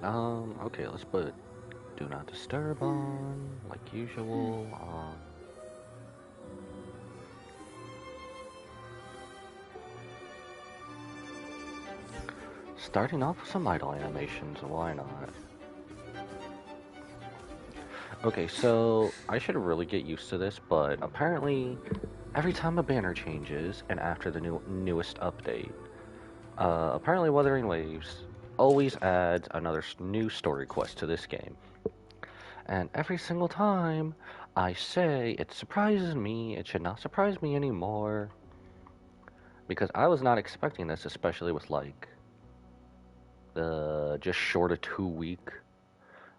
Okay, let's put do not disturb on, like usual. Starting off with some idle animations, why not? Okay, so I should really get used to this, but apparently every time a banner changes, and after the newest update, apparently Wuthering Waves always adds another new story quest to this game. And every single time I say it surprises me, it should not surprise me anymore. Because I was not expecting this, especially with like the just short of 2 week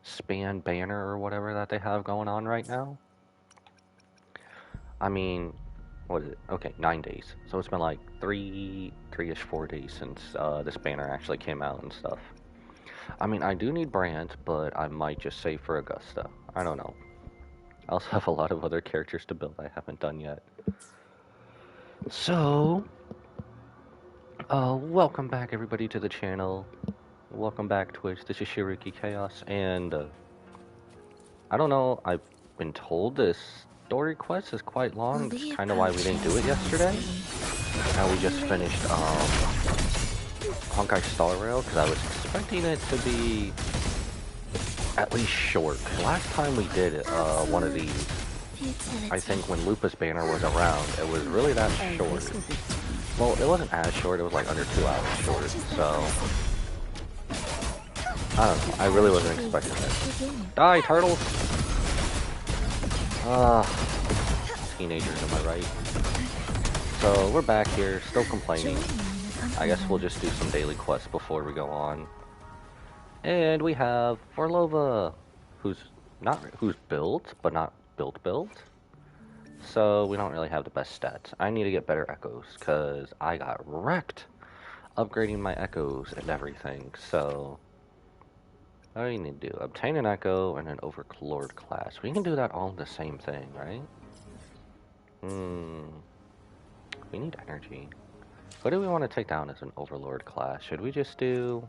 span banner or whatever that they have going on right now. I mean, what is it? Okay, 9 days. So it's been like three-ish, 4 days since this banner actually came out and stuff. I mean, I do need Brand, but I might just save for Augusta. I don't know. I also have a lot of other characters to build I haven't done yet. So, welcome back everybody to the channel. Welcome back Twitch. This is Shiruki Chaos, and I don't know. I've been told this story quest is quite long. That's kind of why we didn't do it yesterday. Now we just finished Honkai Star Rail because I was expecting it to be at least short. Last time we did one of these, I think when Lupa's banner was around, it was really that short. Well, it wasn't as short. It was like under 2 hours short. So I don't know. I really wasn't expecting this. Die, turtles! Teenagers, am I right? So we're back here, still complaining. I guess we'll just do some daily quests before we go on. And we have Forlova, who's built, but not built. So we don't really have the best stats. I need to get better echoes, because I got wrecked upgrading my echoes and everything. So what do you need to do? Obtain an echo and an overlord class. We can do that all in the same thing, right? We need energy. What do we want to take down as an overlord class? Should we just do...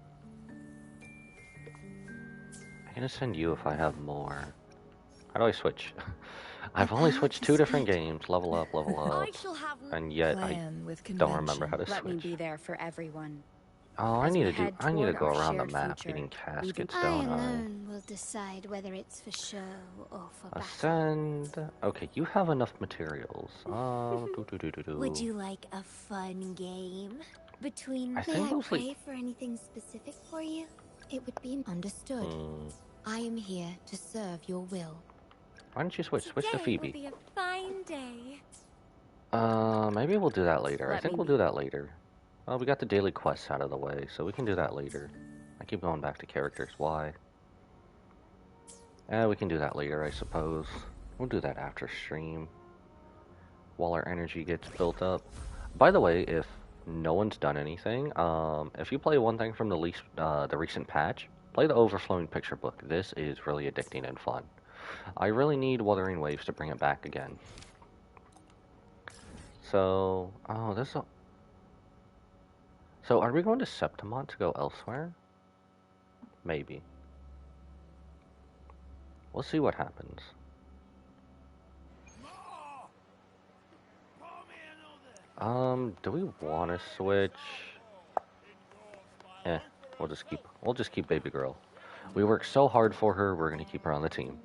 I'm gonna send you if I have more. How do I switch? I've only switched 2 different games. Level up, and yet I don't remember how to switch. Let me be there for everyone. Oh, I need to go around the map eating caskets, don't I? alone will decide whether it's for show or for battle. Ascend. Okay, you have enough materials. Would you like a fun game? Between I think mostly... pray for anything specific for you? It would be understood. I am here to serve your will. Why don't you switch? Switch to Phoebe. Will be a fine day. Maybe we'll do that later. I think we'll do that later. Well, we got the daily quests out of the way, so we can do that later. I keep going back to characters. Why? We can do that later, I suppose. We'll do that after stream. While our energy gets built up. By the way, if no one's done anything, if you play one thing from the recent patch, play the Overflowing Picture Book. This is really addicting and fun. I really need Wuthering Waves to bring it back again. So, So, are we going to Septimont to go elsewhere? Maybe. We'll see what happens. Do we want to switch? We'll just keep baby girl. We worked so hard for her, we're gonna keep her on the team.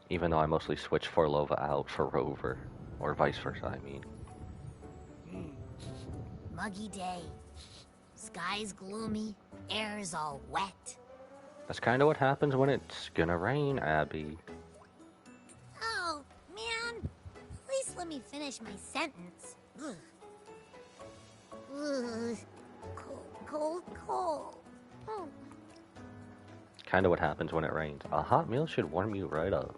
Even though I mostly switch Forlova out for Rover. Or vice versa, I mean. Muggy day. Sky's gloomy, air's all wet. That's kind of what happens when it's gonna rain, Abby. Oh, man. At least let me finish my sentence. Ugh. Ugh. Cold. Oh. Kind of what happens when it rains. A hot meal should warm you right up.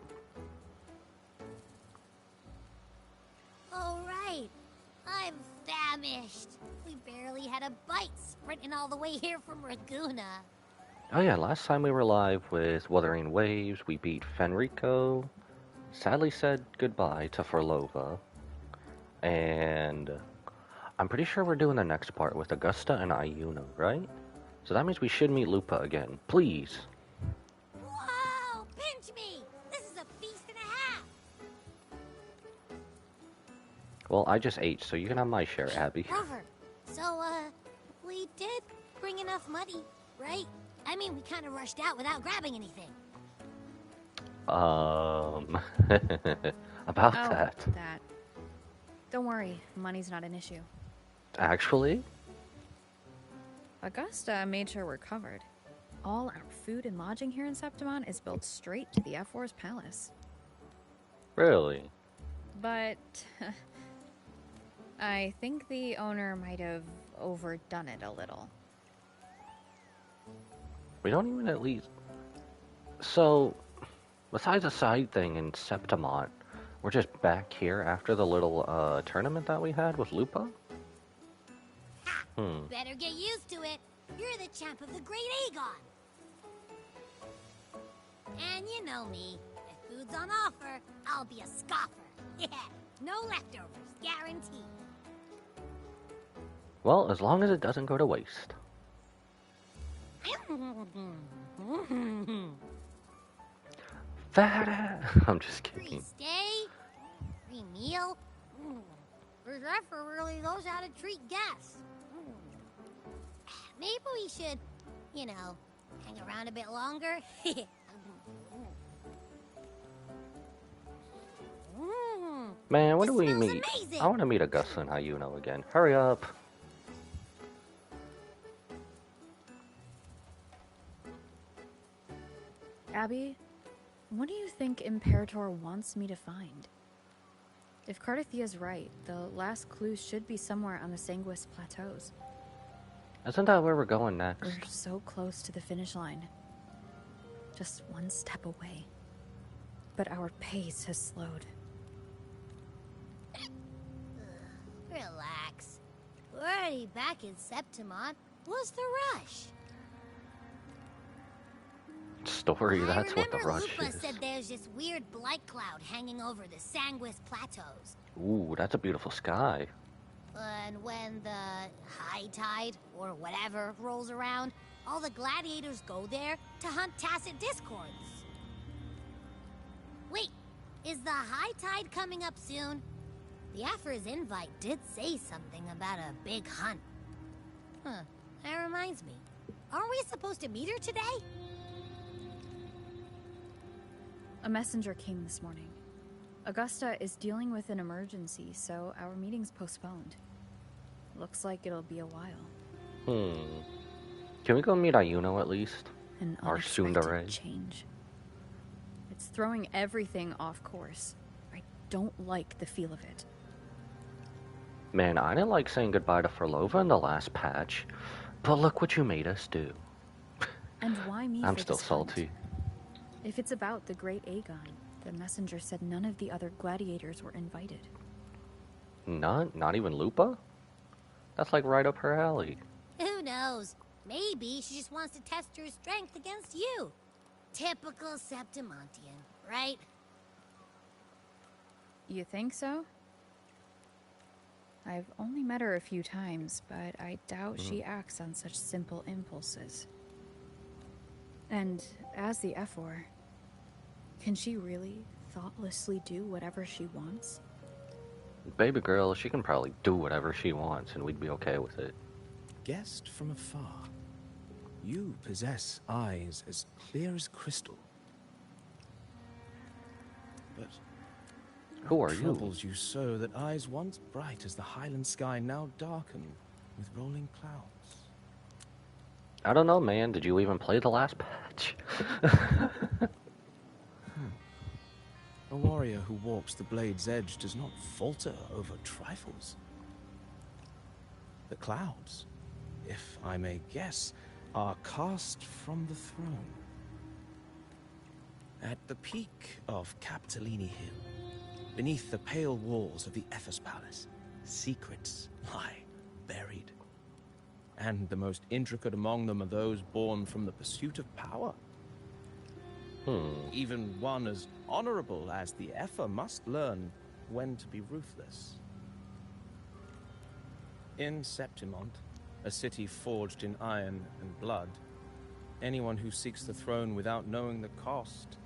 Oh, right. I'm famished. We barely had a bite sprinting all the way here from Raguna. Oh yeah, last time we were live with Wuthering Waves, we beat Fenrico, sadly said goodbye to Forlova, and I'm pretty sure we're doing the next part with Augusta and Ayuno, right? So that means we should meet Lupa again. Please. Whoa! Pinch me! This is a feast and a half! Well, I just ate, so you can have my share, Abby. Rover, so, we did bring enough money, right? I mean, we kind of rushed out without grabbing anything. About Oh, that. that. Don't worry, money's not an issue. Actually? Augusta made sure we're covered. All our food and lodging here in Septimon is built straight to the F4's palace. Really? But I think the owner might have overdone it a little. We don't even at least... So, besides a side thing in Septimont, we're just back here after the little, tournament that we had with Lupa? Ha! Better get used to it. You're the champ of the Great Aegon. And you know me. If food's on offer, I'll be a scoffer. Yeah, no leftovers, guaranteed. Well, as long as it doesn't go to waste. Fat ass. I'm just Free kidding. stay, free meal. This effort really knows how to treat guests. Maybe we should, you know, hang around a bit longer. Man, when This do we smells meet? amazing. I want to meet Augusta and Ayuno again. Hurry up. Abby, what do you think Imperator wants me to find? If Cardathia's right, the last clue should be somewhere on the Sanguis Plateaus. Isn't that where we're going next? We're so close to the finish line. Just one step away. But our pace has slowed. Relax. We're already back in Septimont. What's the rush? Story, that's what the I rush remember Lupa is. said there's this weird blight cloud hanging over the Sanguis Plateaus. Ooh, that's a beautiful sky. And when the high tide, or whatever, rolls around, all the gladiators go there to hunt tacit discords. Wait, is the high tide coming up soon? The Afra's invite did say something about a big hunt. Huh, that reminds me. Aren't we supposed to meet her today? A messenger came this morning. Augusta is dealing with an emergency, so our meeting's postponed. Looks like it'll be a while. Can we go meet Ayuno at least? An Our unexpected tsundere? change. It's throwing everything off course. I don't like the feel of it. Man, I didn't like saying goodbye to Frolova in the last patch, but look what you made us do. And why me I'm for still this hunt? salty. If it's about the Great Aegon, the messenger said none of the other gladiators were invited. Not even Lupa? That's like right up her alley. Who knows? Maybe she just wants to test her strength against you. Typical Septimontian, right? You think so? I've only met her a few times, but I doubt she acts on such simple impulses. And as the F4, can she really thoughtlessly do whatever she wants? Baby girl, she can probably do whatever she wants and we'd be okay with it. Guest from afar, you possess eyes as clear as crystal. But Who what are you? troubles you so that eyes once bright as the highland sky now darken with rolling clouds? I don't know, man. Did you even play the last patch? A warrior who walks the blade's edge does not falter over trifles. The clouds, if I may guess, are cast from the throne. At the peak of Capitolini Hill, beneath the pale walls of the Ephes Palace, secrets lie buried. And the most intricate among them are those born from the pursuit of power. Even one as honorable as the Epher must learn when to be ruthless. In Septimont, a city forged in iron and blood, anyone who seeks the throne without knowing the cost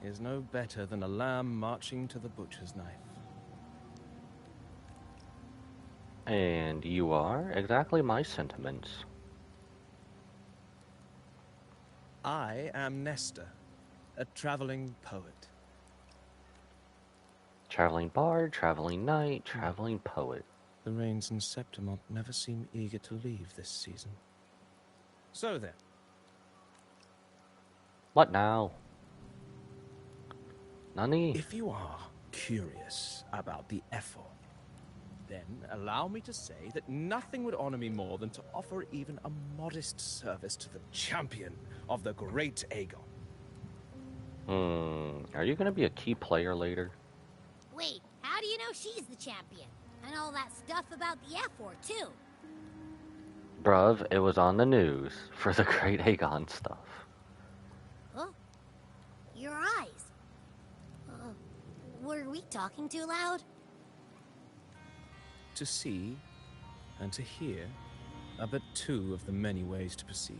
is no better than a lamb marching to the butcher's knife. And you are exactly my sentiments. I am Nestor, a traveling poet. Traveling bard, traveling knight, traveling poet. The rains in Septimont never seem eager to leave this season. So then. What now? Nani? If you are curious about the Ephor, then allow me to say that nothing would honor me more than to offer even a modest service to the champion of the great Aegon. Are you gonna be a key player later? Wait, how do you know she's the champion? And all that stuff about the F-War, too. Bruv, it was on the news for the great Aegon stuff. Huh? Your eyes. Were we talking too loud? To see and to hear are but two of the many ways to perceive.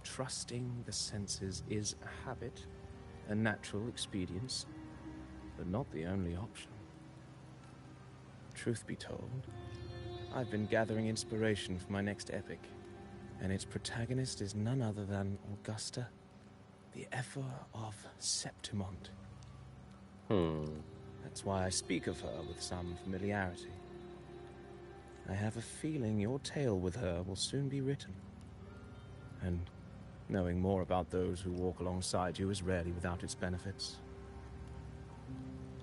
Trusting the senses is a habit, a natural expedience, but not the only option. Truth be told, I've been gathering inspiration for my next epic, and its protagonist is none other than Augusta, the Ephor of Septimont. That's why I speak of her with some familiarity. I have a feeling your tale with her will soon be written. And knowing more about those who walk alongside you is rarely without its benefits.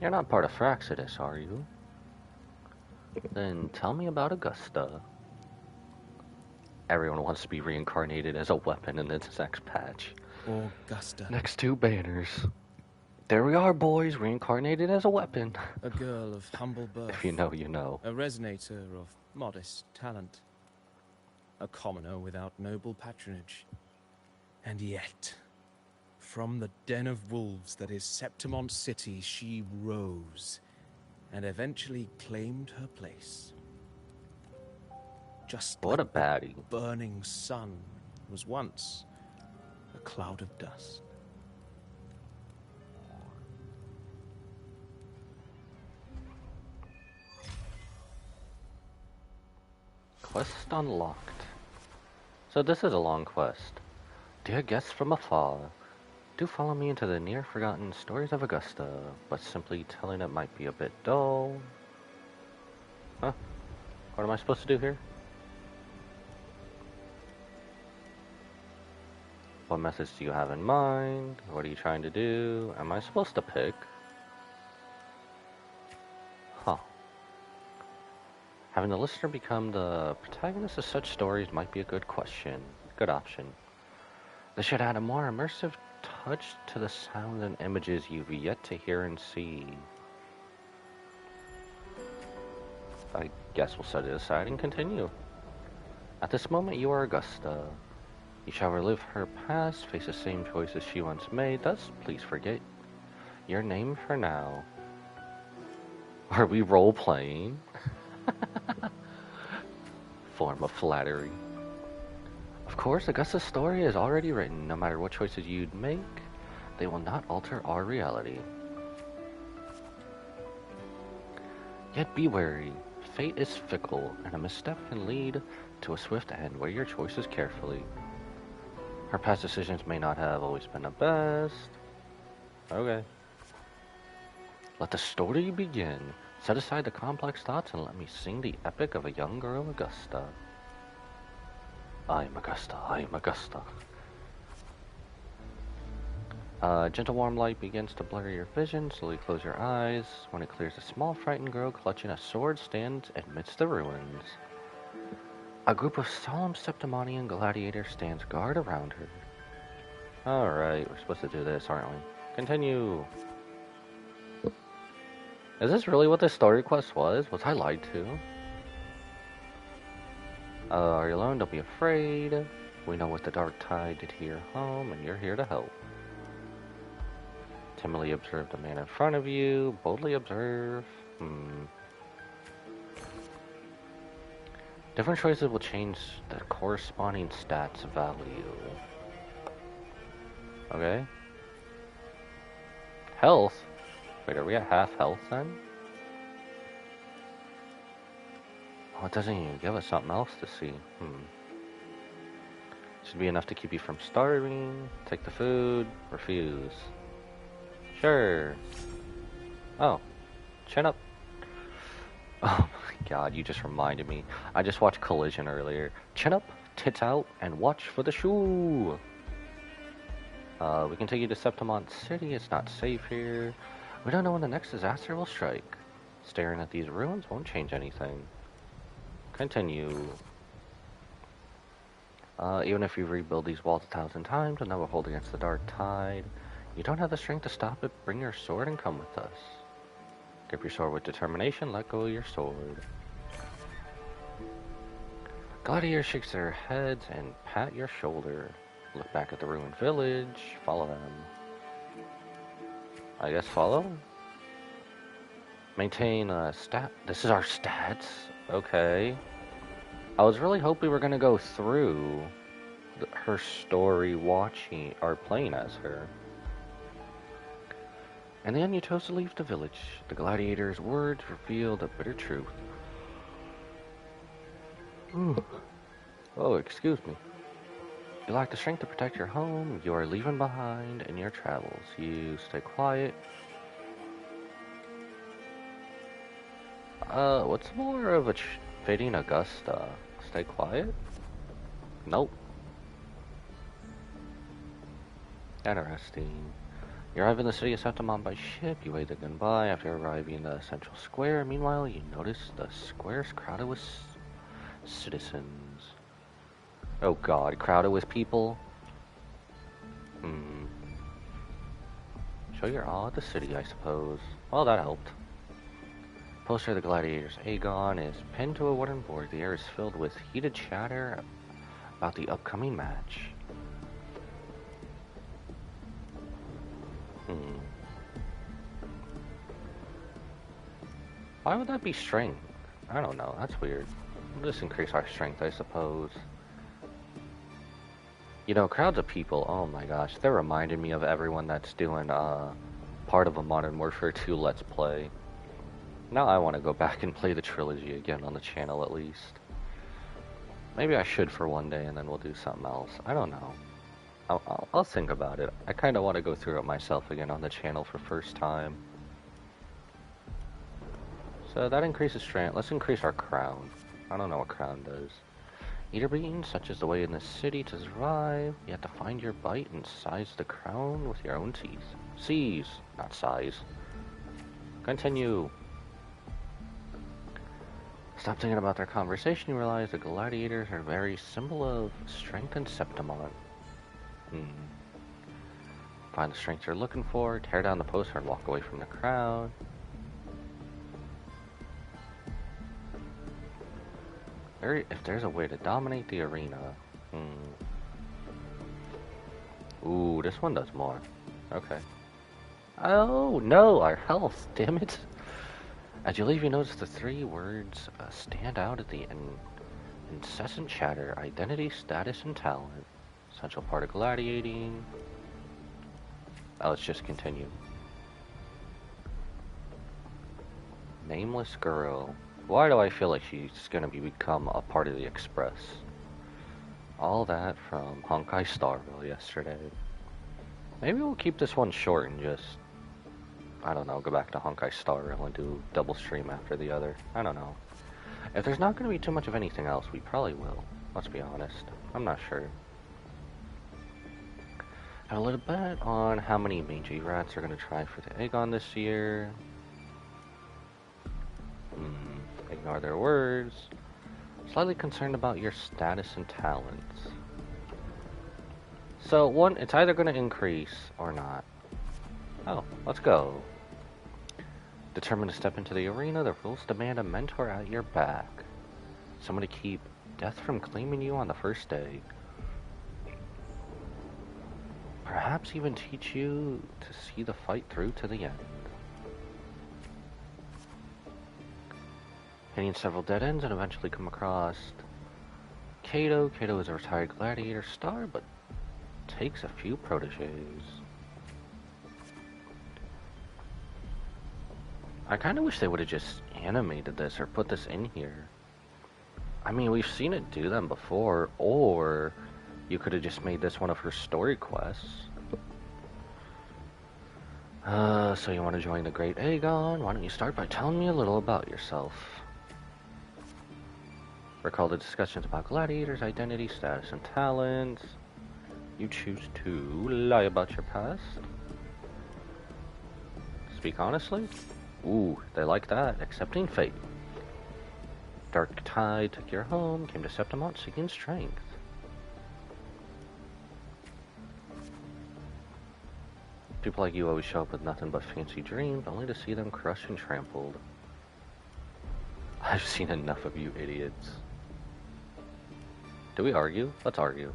You're not part of Fraxidus, are you? Then tell me about Augusta. Everyone wants to be reincarnated as a weapon in this next patch. Augusta. Next two banners. There we are, boys, reincarnated as a weapon. A girl of humble birth. If you know, you know. A resonator of modest talent. A commoner without noble patronage. And yet, from the den of wolves that is Septimont City, she rose and eventually claimed her place. Just What like a baddie. the burning sun was once a cloud of dust. Quest unlocked. So this is a long quest. Dear guests from afar, do follow me into the near-forgotten stories of Augusta, but simply telling it might be a bit dull. Huh? What am I supposed to do here? What message do you have in mind? What are you trying to do? Am I supposed to pick? Huh. Having the listener become the protagonist of such stories might be a good option. This should add a more immersive touch to the sounds and images you've yet to hear and see. I guess we'll set it aside and continue. At this moment, you are Augusta. You shall relive her past, face the same choices she once made, thus please forget your name for now. Are we role-playing? Form of flattery. Of course, Augusta's story is already written. No matter what choices you'd make, they will not alter our reality. Yet be wary. Fate is fickle, and a misstep can lead to a swift end. Weigh your choices carefully. Her past decisions may not have always been the best. Okay. Let the story begin. Set aside the complex thoughts and let me sing the epic of a young girl, Augusta. I am Augusta, I am Augusta. Gentle warm light begins to blur your vision. Slowly close your eyes. When it clears, a small frightened girl clutching a sword stands amidst the ruins. A group of solemn Septimonian gladiators stands guard around her. Alright, we're supposed to do this, aren't we? Continue. Is this really what this story quest was? Was I lied to? Are you alone? Don't be afraid. We know what the dark tide did to your home, and you're here to help. Timidly observe the man in front of you. Boldly observe. Different choices will change the corresponding stats value. Okay. Health? Wait, are we at half health then? Oh, it doesn't even give us something else to see. Should be enough to keep you from starving. Take the food. Refuse. Sure. Oh. Chin up. Oh my god, you just reminded me. I just watched Collision earlier. Chin up, tits out, and watch for the shoe. We can take you to Septimont City. It's not safe here. We don't know when the next disaster will strike. Staring at these ruins won't change anything. Continue. Even if you rebuild these walls 1,000 times and never hold against the dark tide, you don't have the strength to stop it. Bring your sword and come with us. Grip your sword with determination, let go of your sword. Gladiator shakes their heads and pat your shoulder. Look back at the ruined village, follow them. I guess follow? Maintain stat. This is our stats? Okay. I was really hoping we were gonna go through her story watching, or playing as her. And then you chose to leave the village. The gladiator's words revealed a bitter truth. Oh, excuse me. You lack the strength to protect your home. You are leaving behind in your travels. You stay quiet. What's more of a fitting Augusta? Stay quiet? Nope. Interesting. You arrive in the city of Septimont by ship. You wave the goodbye after arriving in the central square. Meanwhile, you notice the square's crowded with citizens. Oh god, crowded with people? Show your awe at the city, I suppose. Well, that helped. Poster of the gladiators Aegon is pinned to a wooden board. The air is filled with heated chatter about the upcoming match. Why would that be strength? I don't know, that's weird. We'll just increase our strength, I suppose. You know, crowds of people, oh my gosh, they're reminding me of everyone that's doing part of a Modern Warfare 2 Let's Play. Now I want to go back and play the trilogy again on the channel at least. Maybe I should for one day and then we'll do something else. I don't know. I'll think about it. I kind of want to go through it myself again on the channel for first time. So that increases strength. Let's increase our crown. I don't know what crown does. Eater being, such is the way in the city to survive. You have to find your bite and size the crown with your own teeth. Seize, not size. Continue. Stop thinking about their conversation. You realize the gladiators are a very symbol of strength and Septimont. Find the strength you're looking for. Tear down the poster and walk away from the crowd. If there's a way to dominate the arena. Ooh, this one does more. Okay. Oh, no, our health, damn it. As you leave, you notice the three words stand out at the incessant chatter. Identity, status, and talent. Essential part of gladiating. Now let's just continue. Nameless girl. Why do I feel like she's gonna become a part of the Express? All that from Honkai Starville yesterday. Maybe we'll keep this one short and just, I don't know, go back to Honkai Starville and do double stream after the other. I don't know. If there's not gonna be too much of anything else, we probably will. Let's be honest. I'm not sure. Have a little bet on how many mangy rats are gonna try for the Aegon this year. Ignore their words. Slightly concerned about your status and talents. So, one, it's either going to increase or not. Oh, let's go. Determined to step into the arena, the rules demand a mentor at your back. Someone to keep death from claiming you on the first day. Perhaps even teach you to see the fight through to the end. hitting several dead ends and eventually come across Kato. Kato is a retired gladiator star, but takes a few proteges. I kind of wish they would have just animated this or put this in here. I mean, we've seen it do them before, or you could have just made this one of her story quests. So you want to join the Great Aegon? Why don't you start by telling me a little about yourself? Recall the discussions about gladiators' identity, status, and talents. You choose to lie about your past. Speak honestly? Ooh, they like that. Accepting fate. Dark Tide took your home, came to Septimont seeking strength. People like you always show up with nothing but fancy dreams, only to see them crushed and trampled. I've seen enough of you idiots. Do we argue? Let's argue.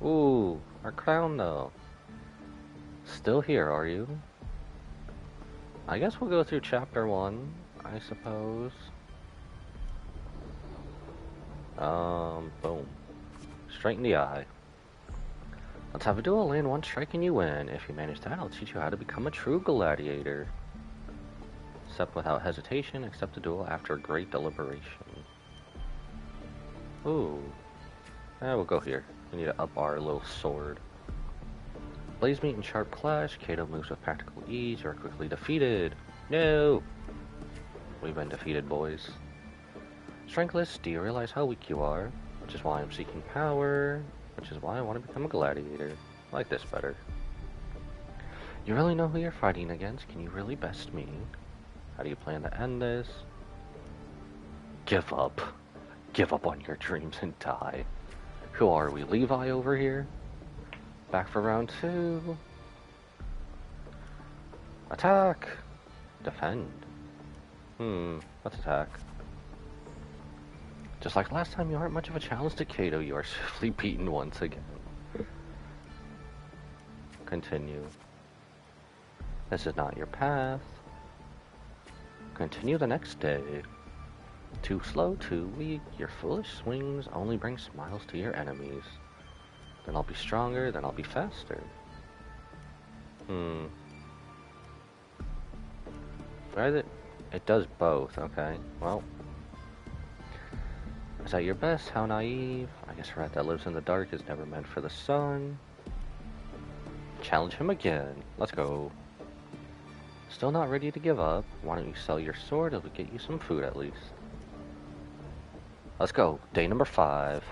Ooh, our crown though. Still here, are you? I guess we'll go through chapter 1, I suppose. Boom. Straight in the eye. Let's have a duel, land one strike and you win. If you manage that, I'll teach you how to become a true gladiator. Accept without hesitation, accept the duel after great deliberation. Ooh. We'll go here. We need to up our little sword. Blaze meet and sharp clash. Kato moves with practical ease. You are quickly defeated. No! We've been defeated, boys. Strengthless, do you realize how weak you are? Which is why I'm seeking power. Which is why I want to become a gladiator. I like this better. You really know who you're fighting against? Can you really best me? How do you plan to end this? Give up. Give up on your dreams and die. Who are we, Levi over here? Back for round 2. Attack! Defend. Let's attack. Just like last time, you aren't much of a challenge to Kato. You are swiftly beaten once again. Continue. This is not your path. Continue the next day. Too slow, too weak. Your foolish swings only bring smiles to your enemies. Then I'll be stronger, then I'll be faster. It does both, okay. Well. Is that your best? How naive. I guess a rat that lives in the dark is never meant for the sun. Challenge him again. Let's go. Still not ready to give up? Why don't you sell your sword? It'll get you some food at least. Let's go. Day number 5.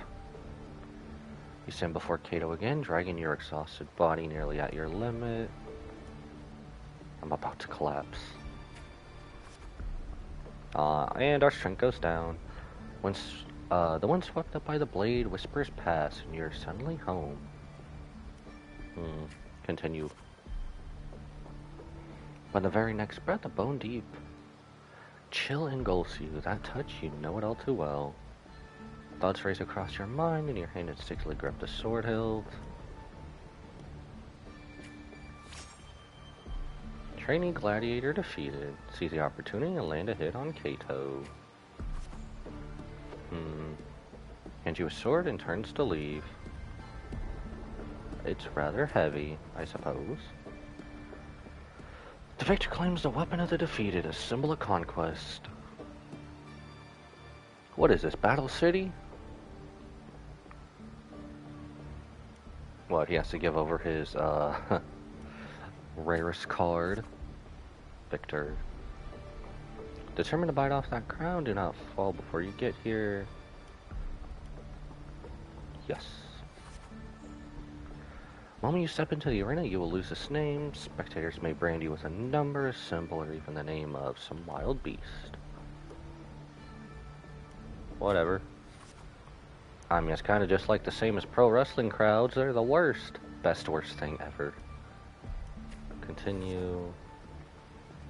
You stand before Kato again, dragging your exhausted body nearly at your limit. I'm about to collapse. And our strength goes down. The one swept up by the blade whispers past, and you're suddenly home. Continue. But the very next breath, a bone deep chill engulfs you. That touch, you know it all too well. Thoughts race across your mind, and your hand instinctively grip the sword hilt. Trainee gladiator defeated. Seize the opportunity and land a hit on Kato. Hands you a sword and turns to leave. It's rather heavy, I suppose. The victor claims the weapon of the defeated, a symbol of conquest. What is this, Battle City? What, he has to give over his, rarest card. Victor. Determined to bite off that crown, do not fall before you get here. Yes. The moment you step into the arena, you will lose this name. Spectators may brand you with a number, a symbol, or even the name of some wild beast. Whatever. I mean, it's kind of just like the same as pro wrestling crowds. They're the worst. Best worst thing ever. Continue.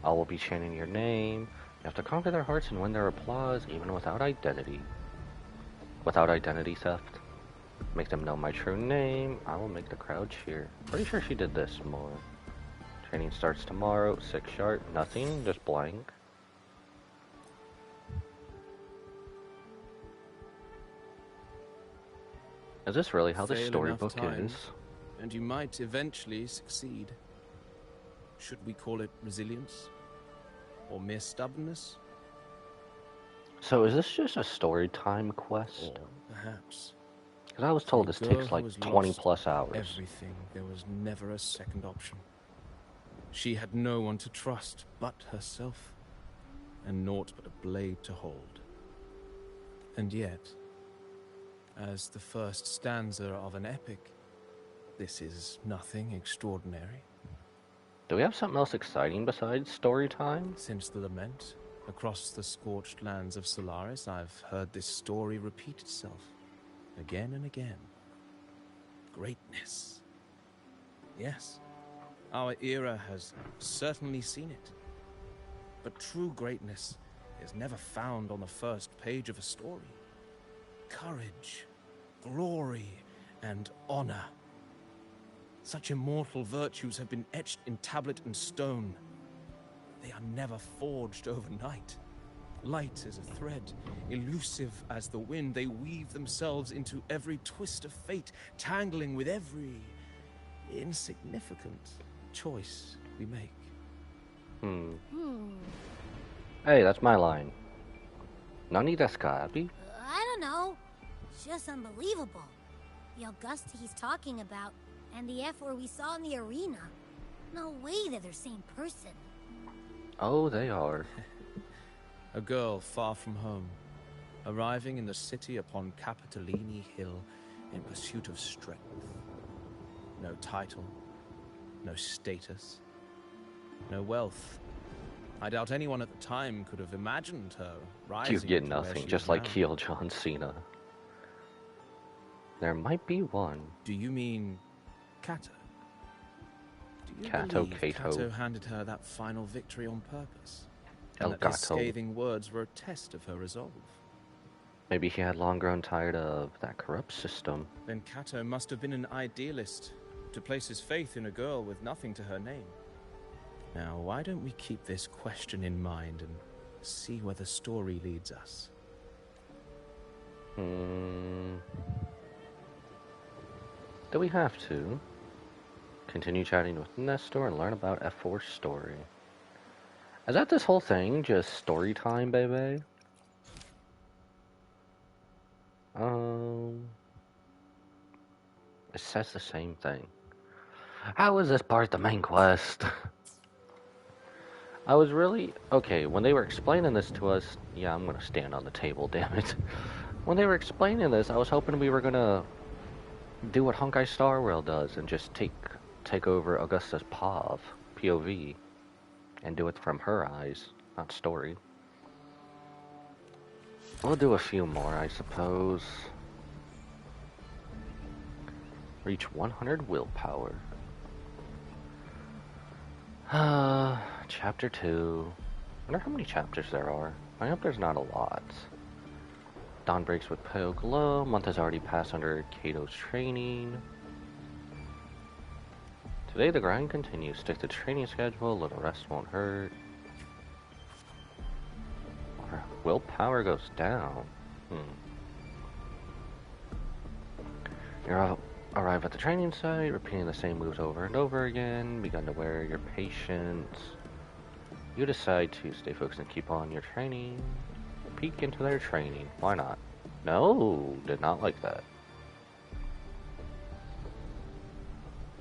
All will be chanting your name. You have to conquer their hearts and win their applause, even without identity. Without identity theft. Make them know my true name. I will make the crowd cheer. Pretty sure she did this more. Training starts tomorrow, 6 sharp. Nothing, just blank. Is this really how this Fail enough storybook times, is? and you might eventually succeed. Should we call it resilience? Or mere stubbornness? So is this just a story time quest? Or perhaps... Because I was for told a this girl takes who like has 20 lost plus hours. everything, there was never a second option. She had no one to trust but herself, and naught but a blade to hold. And yet, as the first stanza of an epic, this is nothing extraordinary. Do we have something else exciting besides story time? Since the lament, across the scorched lands of Solaris, I've heard this story repeat itself, again and again. Greatness. Yes, our era has certainly seen it. But true greatness is never found on the first page of a story. Courage, glory, and honor. Such immortal virtues have been etched in tablet and stone. They are never forged overnight. Light as a thread, elusive as the wind, they weave themselves into every twist of fate, tangling with every insignificant choice we make. Hey, that's my line. Nani desu ka, Abby? I don't know. It's just unbelievable. The Augusta he's talking about, and the F-word we saw in the arena. No way they're the same person. Oh, they are. A girl far from home, arriving in the city upon Capitolini Hill in pursuit of strength. No title, no status, no wealth. I doubt anyone at the time could have imagined her rising. You get to where nothing, she just is like now. heel John Cena. There might be one. Do you mean Kato? Do you Kato, believe Kato. Kato handed her that final victory on purpose? El And that his Gato. scathing words were a test of her resolve? Maybe he had long grown tired of that corrupt system. Then Kato must have been an idealist, to place his faith in a girl with nothing to her name. Now, why don't we keep this question in mind and see where the story leads us? Do we have to continue chatting with Nestor and learn about F4's story? Is that this whole thing just story time, baby? It says the same thing. How is this part the main quest? I was really... Okay, when they were explaining this to us... Yeah, I'm gonna stand on the table, damn it. When they were explaining this, I was hoping we were gonna do what Honkai Star Rail does and just take over Augusta's POV, and do it from her eyes, not story. We'll do a few more, I suppose. Reach 100 willpower. Chapter 2. I wonder how many chapters there are. I hope there's not a lot. Dawn breaks with pale glow. Month has already passed under Kato's training. Today the grind continues. Stick to training schedule. A little rest won't hurt. Our willpower goes down. You're arrive at the training site, repeating the same moves over and over again. Begun to wear your patience. You decide to stay focused and keep on your training. Peek into their training. Why not? No, did not like that.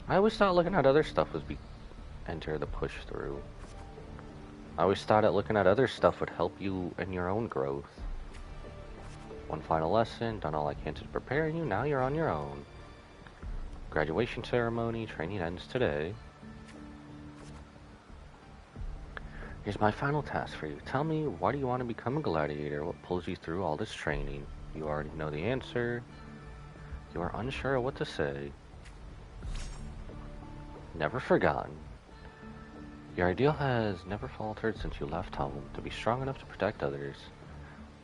I always thought looking at other stuff was enter the push through. I always thought that looking at other stuff would help you in your own growth. One final lesson, done all I can to prepare you, now you're on your own. Graduation ceremony, training ends today. Here's my final task for you. Tell me, why do you want to become a gladiator? What pulls you through all this training? You already know the answer. You are unsure of what to say. Never forgotten. Your ideal has never faltered since you left home, to be strong enough to protect others.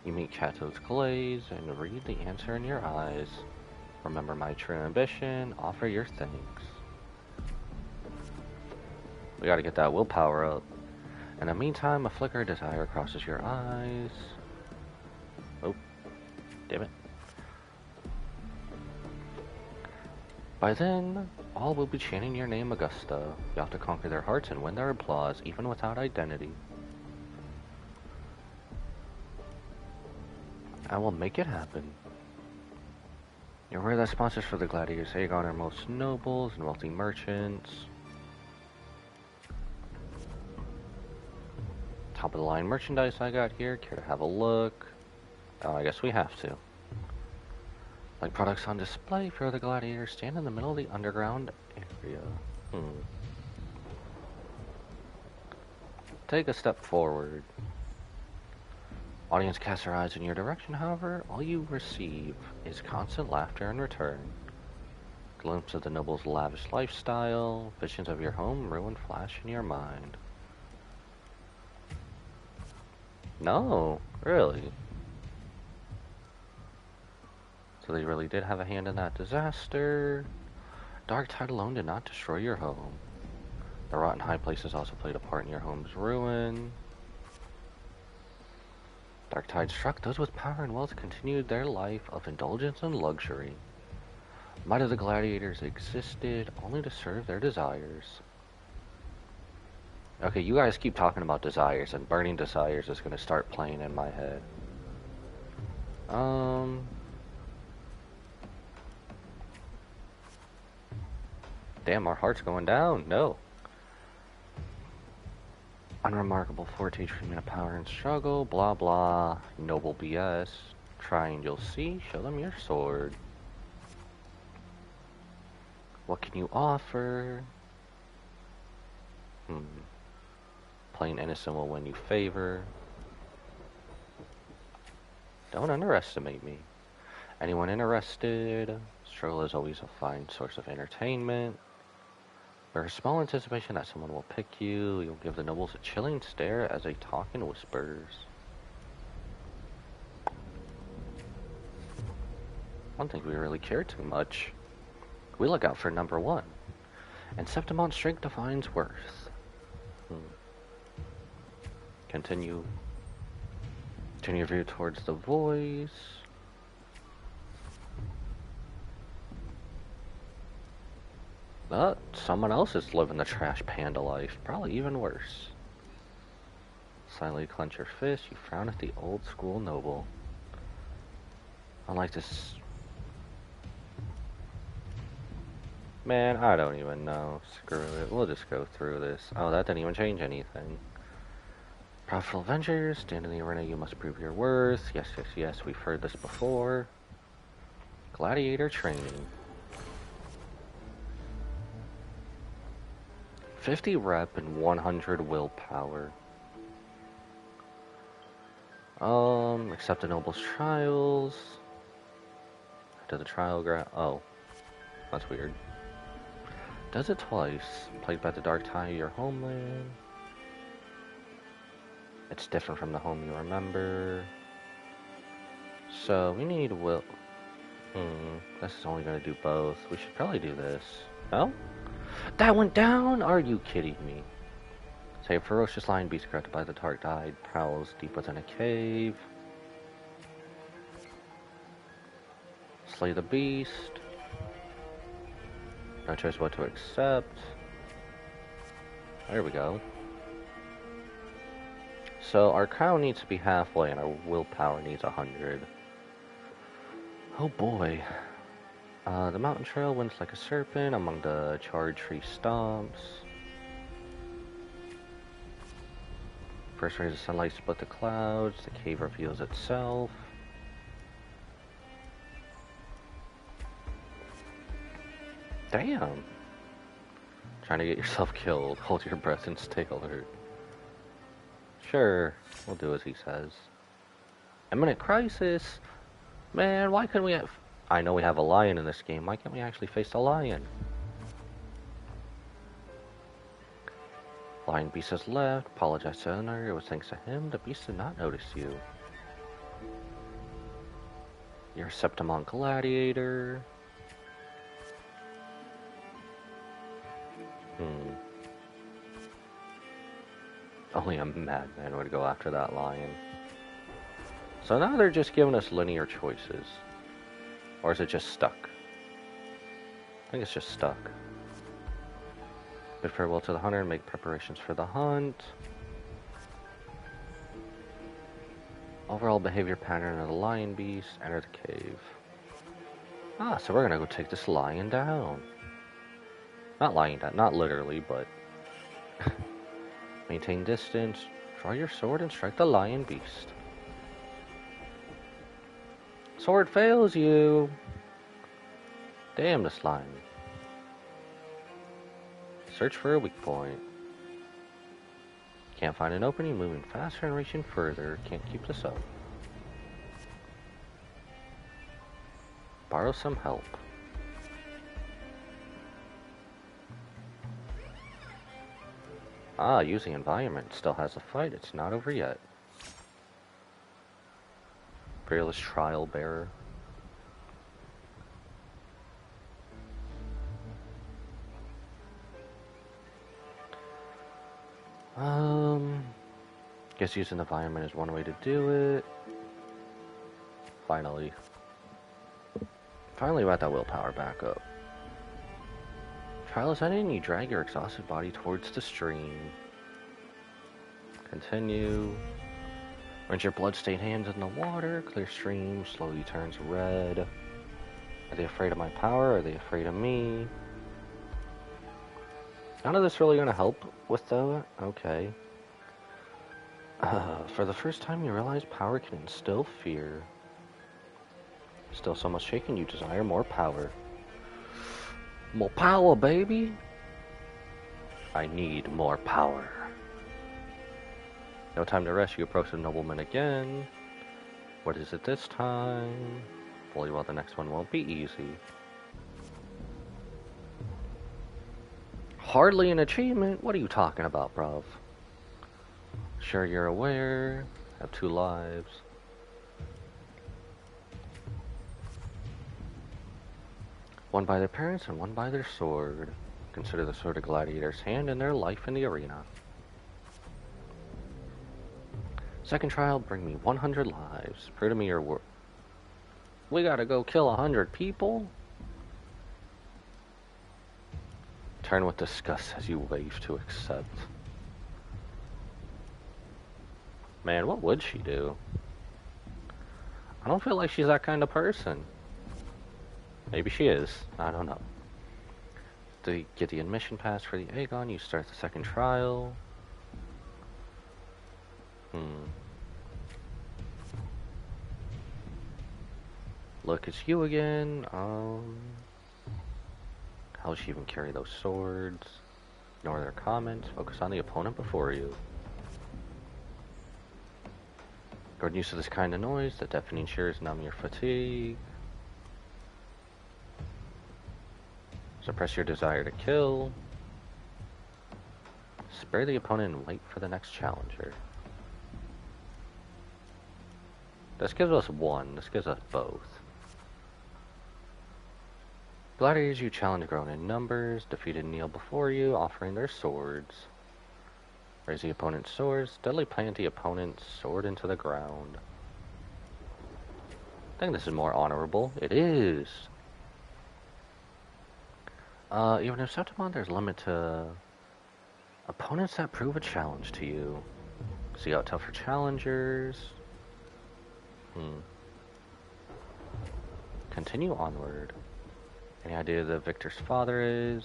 You meet Kato's glaze and read the answer in your eyes. Remember my true ambition, offer your thanks. We gotta get that willpower up. In the meantime, a flicker of desire crosses your eyes. Oh, damn it. By then, all will be chanting your name, Augusta. You have to conquer their hearts and win their applause, even without identity. I will make it happen. You're aware that sponsors for the Gladiators Aegon are most nobles and wealthy merchants. Top of the line merchandise I got here. Care to have a look? Oh, I guess we have to. Like products on display for the Gladiators, stand in the middle of the underground area. Take a step forward. Audience casts their eyes in your direction, however, all you receive is constant laughter in return. Glimpse of the noble's lavish lifestyle, visions of your home ruin flash in your mind. No, really? So they really did have a hand in that disaster. Dark tide alone did not destroy your home. The rotten high places also played a part in your home's ruin. Dark tide struck those with power and wealth continued their life of indulgence and luxury. Might of the gladiators existed only to serve their desires. Okay, you guys keep talking about desires, and burning desires is gonna start playing in my head. Damn, our heart's going down. No. Unremarkable forte treatment of power and struggle, blah blah, noble BS. Try and you'll see, show them your sword. What can you offer? Plain innocent will win you favor. Don't underestimate me. Anyone interested? Struggle is always a fine source of entertainment. There's a small anticipation that someone will pick you. You'll give the nobles a chilling stare as they talk in whispers. I don't think we really care too much. We look out for number one. And Septimon's strength defines worth. Continue your view towards the voice. Someone else is living the trash panda life. Probably even worse. Silently clench your fist. You frown at the old school noble. Unlike this... Man, I don't even know. Screw it. We'll just go through this. Oh, that didn't even change anything. Profitable ventures. Stand in the arena. You must prove your worth. Yes, yes, yes. We've heard this before. Gladiator training. 50 rep and 100 willpower. Accept the noble's trials. To the trial ground. Oh, that's weird. Does it twice. Plagued by the dark tide of your homeland. It's different from the home you remember. So we need will. This is only going to do both. We should probably do this. No? That went down? Are you kidding me? Say a ferocious lion beast corrupted by the dark tide prowls deep within a cave. Slay the beast. No choice what to accept. There we go. So our crown needs to be halfway and our willpower needs 100. Oh boy. The mountain trail winds like a serpent among the charred tree stumps. First rays of sunlight split the clouds. The cave reveals itself. Damn. Trying to get yourself killed. Hold your breath and stay alert. Sure, we'll do as he says. Imminent crisis? Man, why couldn't we have... I know we have a lion in this game. Why can't we actually face a lion? Lion beast has left. Apologize to owner. It was thanks to him. The beast did not notice you. You're a Septimon gladiator. Only a madman would go after that lion. So now they're just giving us linear choices. Or is it just stuck? I think it's just stuck. Bid farewell to the hunter and make preparations for the hunt. Overall behavior pattern of the lion beast. Enter the cave. Ah, so we're gonna go take this lion down. Not lying down, not literally, but maintain distance. Draw your sword and strike the lion beast. Sword fails you. Damn the slime. Search for a weak point. Can't find an opening, moving faster and reaching further. Can't keep this up. Borrow some help. Ah, use the environment. Still has a fight. It's not over yet. Fearless trial bearer. Guess using the environment is one way to do it. Finally we got that willpower back up. Trial is ending, you drag your exhausted body towards the stream. Continue. Rinse your blood-stained hands in the water. Clear stream slowly turns red. Are they afraid of my power? Are they afraid of me? None of this really gonna help with that? Okay. For the first time you realize power can instill fear. Still so much shaken you desire more power. More power, baby! I need more power. No time to rest, you approach the nobleman again. What is it this time? Fully well, the next one won't be easy. Hardly an achievement? What are you talking about, bruv? Sure you're aware. Have 2 lives. One by their parents and one by their sword. Consider the sword a gladiator's hand and their life in the arena. Second trial, bring me 100 lives. Prove to me your worth. We gotta go kill 100 people? Turn with disgust as you wave to accept. Man, what would she do? I don't feel like she's that kind of person. Maybe she is. I don't know. To get the admission pass for the Aegon, you start the second trial. Look, it's you again. How will she even carry those swords? Ignore their comments. Focus on the opponent before you. Guard used to this kind of noise. The deafening cheers numb your fatigue. Suppress your desire to kill. Spare the opponent and wait for the next challenger. This gives us 1. This gives us both. Gladiators you challenge grown in numbers. Defeated kneel before you, offering their swords. Raise the opponent's swords. Steadily plant the opponent's sword into the ground. I think this is more honorable. It is. Even if Septimon, there's a limit to opponents that prove a challenge to you. See how tough for challengers. Continue onward. Any idea who the victor's father is?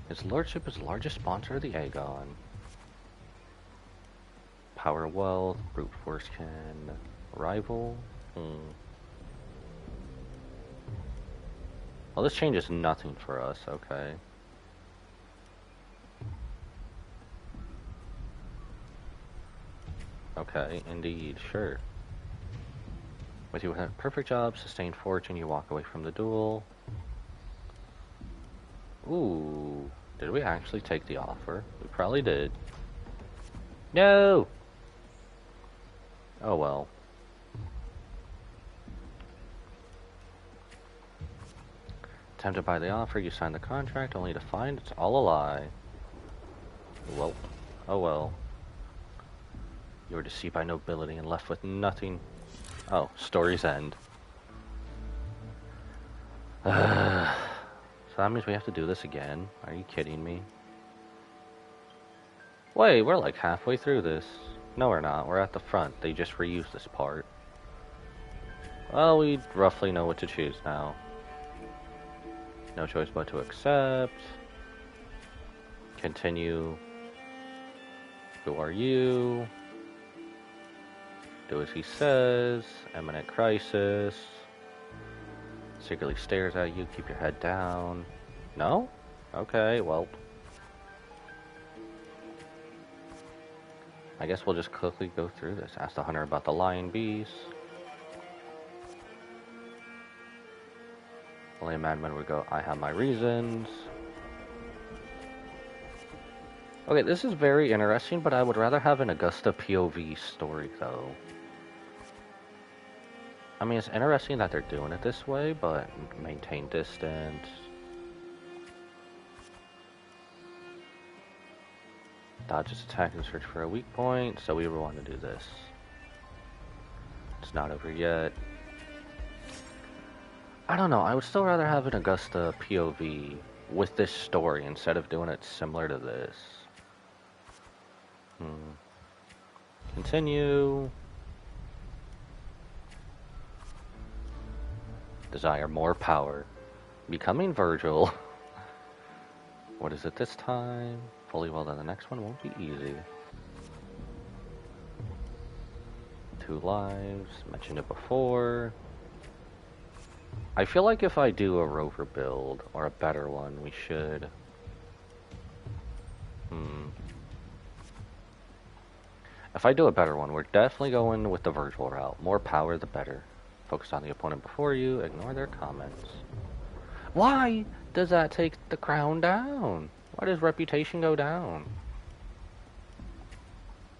His lordship is the largest sponsor of the Aegon. Power, wealth, brute force can rival. Well, this changes nothing for us, okay. Okay, indeed, sure. With you, perfect job, sustained fortune, you walk away from the duel. Ooh, did we actually take the offer? We probably did. No! Oh well. Tempted by the offer, you sign the contract only to find it's all a lie. Well, oh well. You were deceived by nobility and left with nothing. Oh, story's end. So that means we have to do this again. Are you kidding me? Wait, we're like halfway through this. No, we're not. We're at the front. They just reused this part. Well, we roughly know what to choose now. No choice but to accept. Continue. Who are you? Do as he says. Imminent crisis. Secretly stares at you. Keep your head down. No? Okay, well. I guess we'll just quickly go through this. Ask the hunter about the lion beast. Only a madman would go, I have my reasons. Okay, this is very interesting, but I would rather have an Augusta POV story, though. I mean, it's interesting that they're doing it this way, but maintain distance. Dodge his attack and search for a weak point, so we want to do this. It's not over yet. I don't know, I would still rather have an Augusta POV with this story instead of doing it similar to this. Continue. Desire more power. Becoming Virgil. What is it this time? Fully well that the next one won't be easy. 2 lives. Mentioned it before. I feel like if I do a rover build, or a better one, we should... If I do a better one, we're definitely going with the Virgil route. More power, the better. Focus on the opponent before you. Ignore their comments. Why does that take the crown down? Why does reputation go down?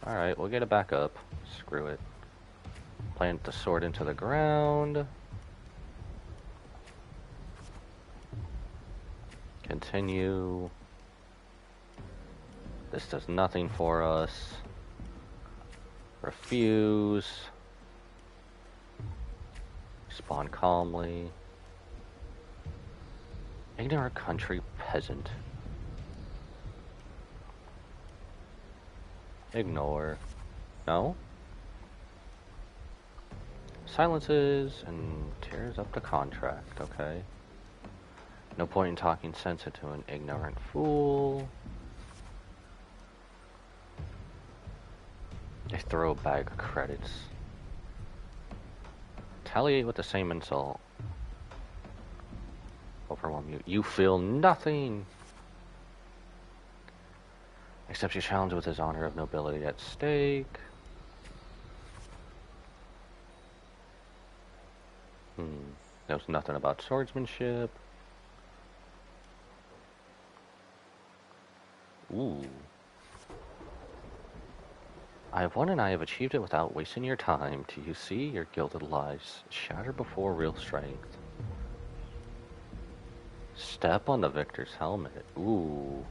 Alright, we'll get it back up. Screw it. Plant the sword into the ground. Continue. This does nothing for us. Refuse. Spawn calmly. Ignorant country peasant. Ignore. No? Silences and tears up the contract, okay. No point in talking sense into an ignorant fool. They throw a bag of credits. Retaliate with the same insult. Overwhelm you. You feel nothing. Accepts your challenge with his honor of nobility at stake. Knows nothing about swordsmanship. Ooh. I have won and I have achieved it without wasting your time. Do you see? Your gilded lies shatter before real strength. Step on the victor's helmet. Ooh.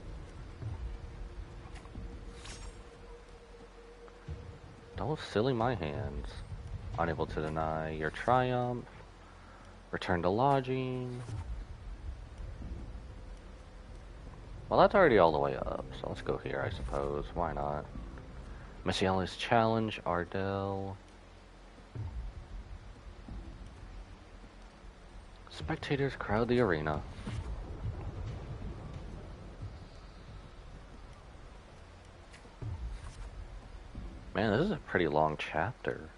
Don't silly my hands. Unable to deny your triumph. Return to lodging. Well, that's already all the way up, so let's go here, I suppose. Why not? Messiala's challenge, Ardell. Spectators crowd the arena. Man, this is a pretty long chapter.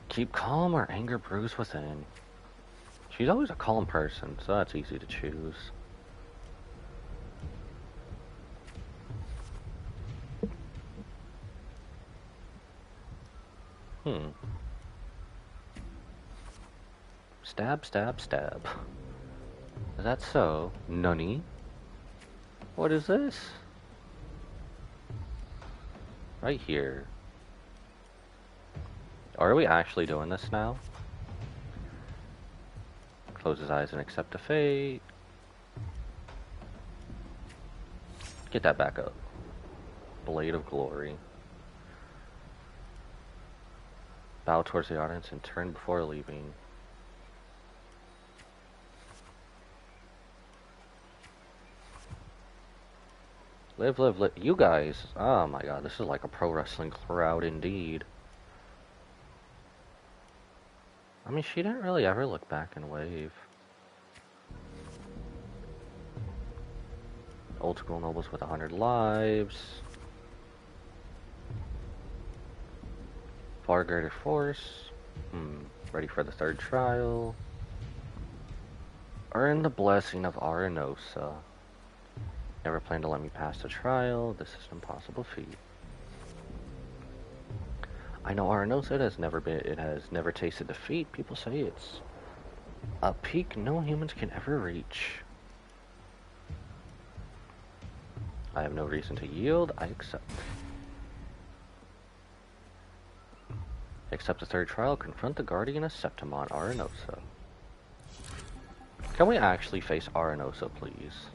Keep calm or anger brews within. She's always a calm person, so that's easy to choose. Stab, stab, stab. Is that so? Nunny? What is this? Right here. Are we actually doing this now? Close his eyes and accept the fate. Get that back up. Blade of Glory. Bow towards the audience and turn before leaving. Live, live, live. You guys. Oh my god, this is like a pro wrestling crowd indeed. I mean, she didn't really ever look back and wave. Old school nobles with 100 lives. Far greater force. Ready for the third trial. Earn the blessing of Arenosa. Never planned to let me pass the trial. This is an impossible feat. I know Arenosa has never tasted defeat. People say it's a peak no humans can ever reach. I have no reason to yield. I accept. Accept the third trial. Confront the Guardian of Septimon, Arenosa. Can we actually face Arenosa, please?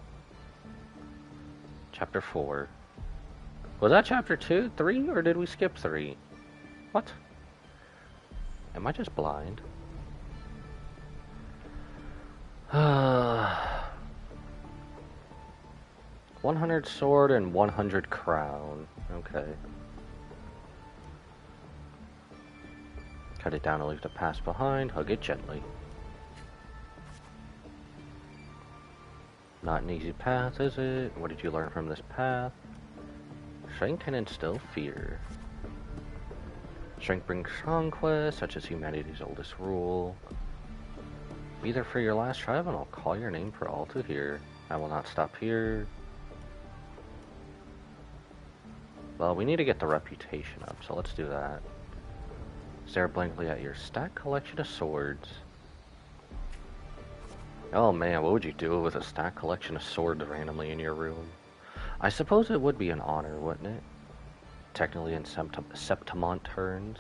Chapter 4. Was that chapter 2, 3, or did we skip 3? What? Am I just blind? 100 sword and 100 crown. Okay. Cut it down and leave the past behind. Hug it gently. Not an easy path, is it? What did you learn from this path? Strength can instill fear. Strength brings conquest, such as humanity's oldest rule. Be there for your last tribe, and I'll call your name for all to hear. I will not stop here. Well, we need to get the reputation up, so let's do that. Stare blankly at your stacked collection of swords. Oh man, what would you do with a stacked collection of swords randomly in your room? I suppose it would be an honor, wouldn't it? Technically in Septimont terms.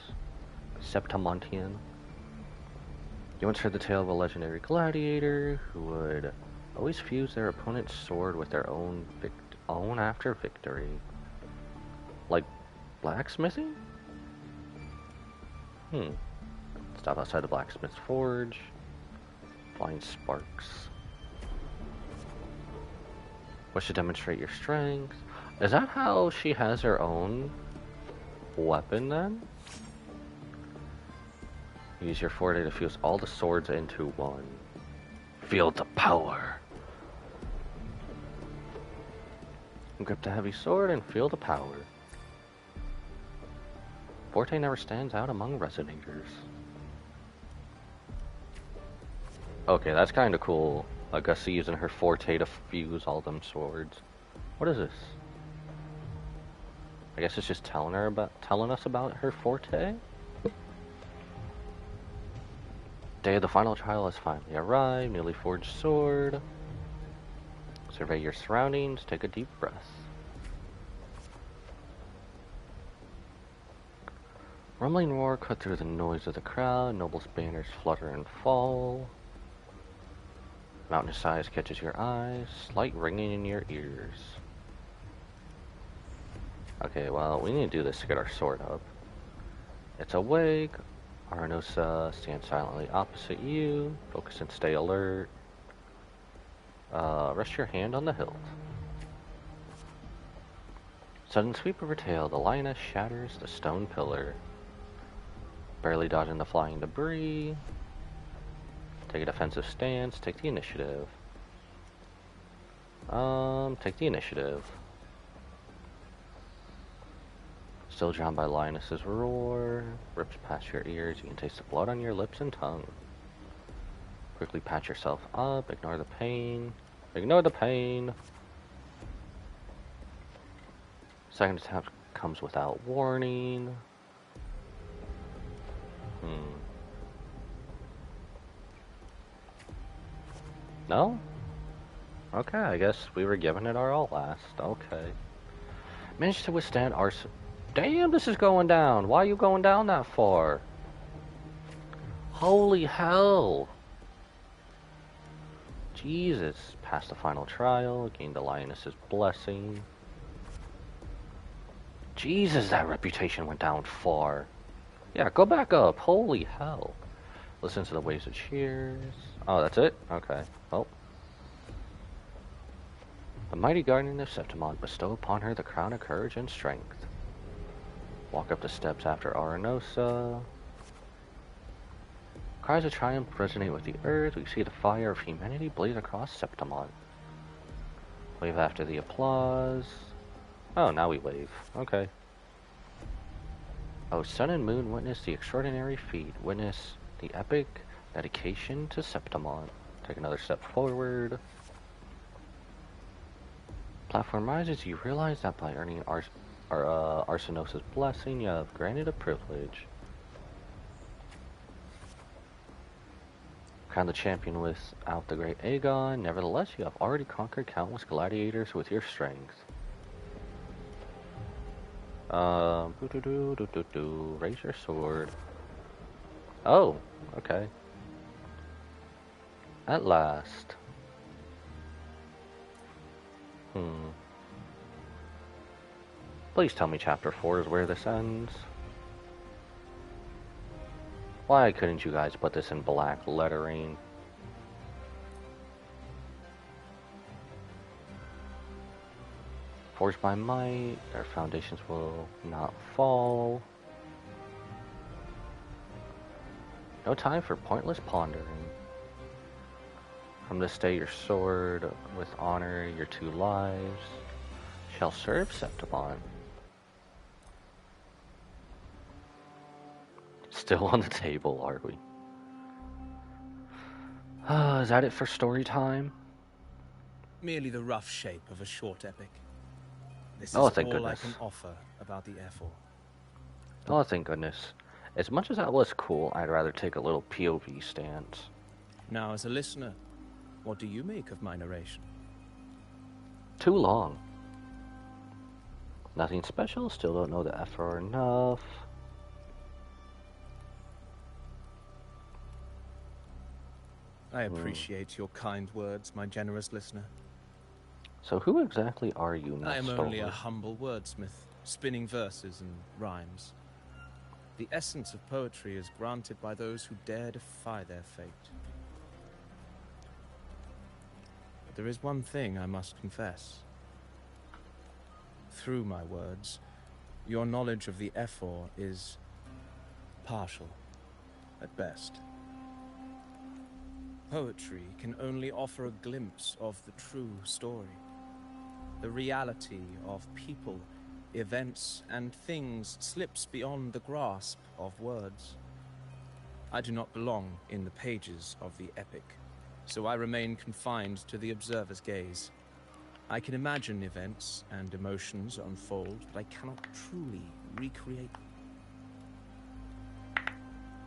Septimontian. You once heard the tale of a legendary gladiator who would always fuse their opponent's sword with their own after victory. Like blacksmithing? Stop outside the blacksmith's forge. Flying sparks. Wish to demonstrate your strength. Is that how she has her own weapon then? Use your forte to fuse all the swords into one. Feel the power. Grip the heavy sword and feel the power. Forte never stands out among resonators. Okay, that's kind of cool. Gussie using her forte to fuse all them swords. What is this? I guess it's just telling us about her forte. Day of the final trial has finally arrived. Newly forged sword. Survey your surroundings. Take a deep breath. Rumbling roar cut through the noise of the crowd. Nobles' banners flutter and fall. Mountainous size catches your eyes. Slight ringing in your ears. Okay, well, we need to do this to get our sword up. It's awake. Arenosa stands silently opposite you. Focus and stay alert. Rest your hand on the hilt. Sudden sweep of her tail, the lioness shatters the stone pillar. Barely dodging the flying debris. Take a defensive stance. Take the initiative. Take the initiative. Still drowned by lioness's roar. Rips past your ears. You can taste the blood on your lips and tongue. Quickly patch yourself up. Ignore the pain. Ignore the pain. Second attack comes without warning. No? Okay, I guess we were giving it our all last. Okay. Managed to withstand our... Damn, this is going down. Why are you going down that far? Holy hell. Jesus. Passed the final trial. Gained the lioness's blessing. Jesus, that reputation went down far. Yeah, go back up. Holy hell. Listen to the waves of cheers. Oh, that's it? Okay. Well. The mighty guardian of Septimont bestow upon her the crown of courage and strength. Walk up the steps after Arenosa. Cries of triumph resonate with the earth. We see the fire of humanity blaze across Septimont. Wave after the applause. Oh, now we wave. Okay. Oh, sun and moon witness the extraordinary feat. Witness the epic dedication to Septimont. Take another step forward. Platform rises. You realize that by earning Arsenosa's blessing, you have granted a privilege. Crown the champion without the great Aegon. Nevertheless, you have already conquered countless gladiators with your strength. Raise your sword. Oh, okay. At last. Please tell me chapter 4 is where this ends. Why couldn't you guys put this in black lettering? Forged by might, their foundations will not fall. No time for pointless pondering. From this day your sword, with honor your 2 lives, shall serve Septimont. Still on the table, are we? Is that it for story time? Merely the rough shape of a short epic. This Oh, is thank all goodness. I can offer about the F4. Oh, thank goodness. As much as that was cool, I'd rather take a little POV stance. Now, as a listener, what do you make of my narration? Too long. Nothing special, still don't know the F4 enough. I appreciate your kind words, my generous listener. So who exactly are you, I am only a Nestor? humble wordsmith, spinning verses and rhymes. The essence of poetry is granted by those who dare defy their fate. But there is one thing I must confess. Through my words, your knowledge of the F4 is partial, at best. Poetry can only offer a glimpse of the true story, the reality of people, events, and things slips beyond the grasp of words. I do not belong in the pages of the epic, so I remain confined to the observer's gaze. I can imagine events and emotions unfold, but I cannot truly recreate them.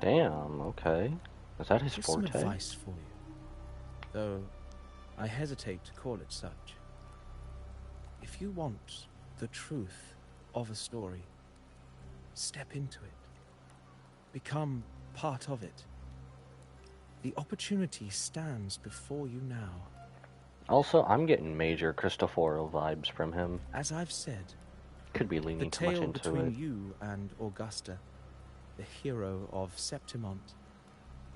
Damn, okay. Is that his Here's some forte? advice for you, though I hesitate to call it such. If you want the truth of a story, step into it. Become part of it. The opportunity stands before you now. Also, I'm getting major Cristoforo vibes from him. As I've said, Could be the leaning too much tale into between it. you and Augusta, the hero of Septimont,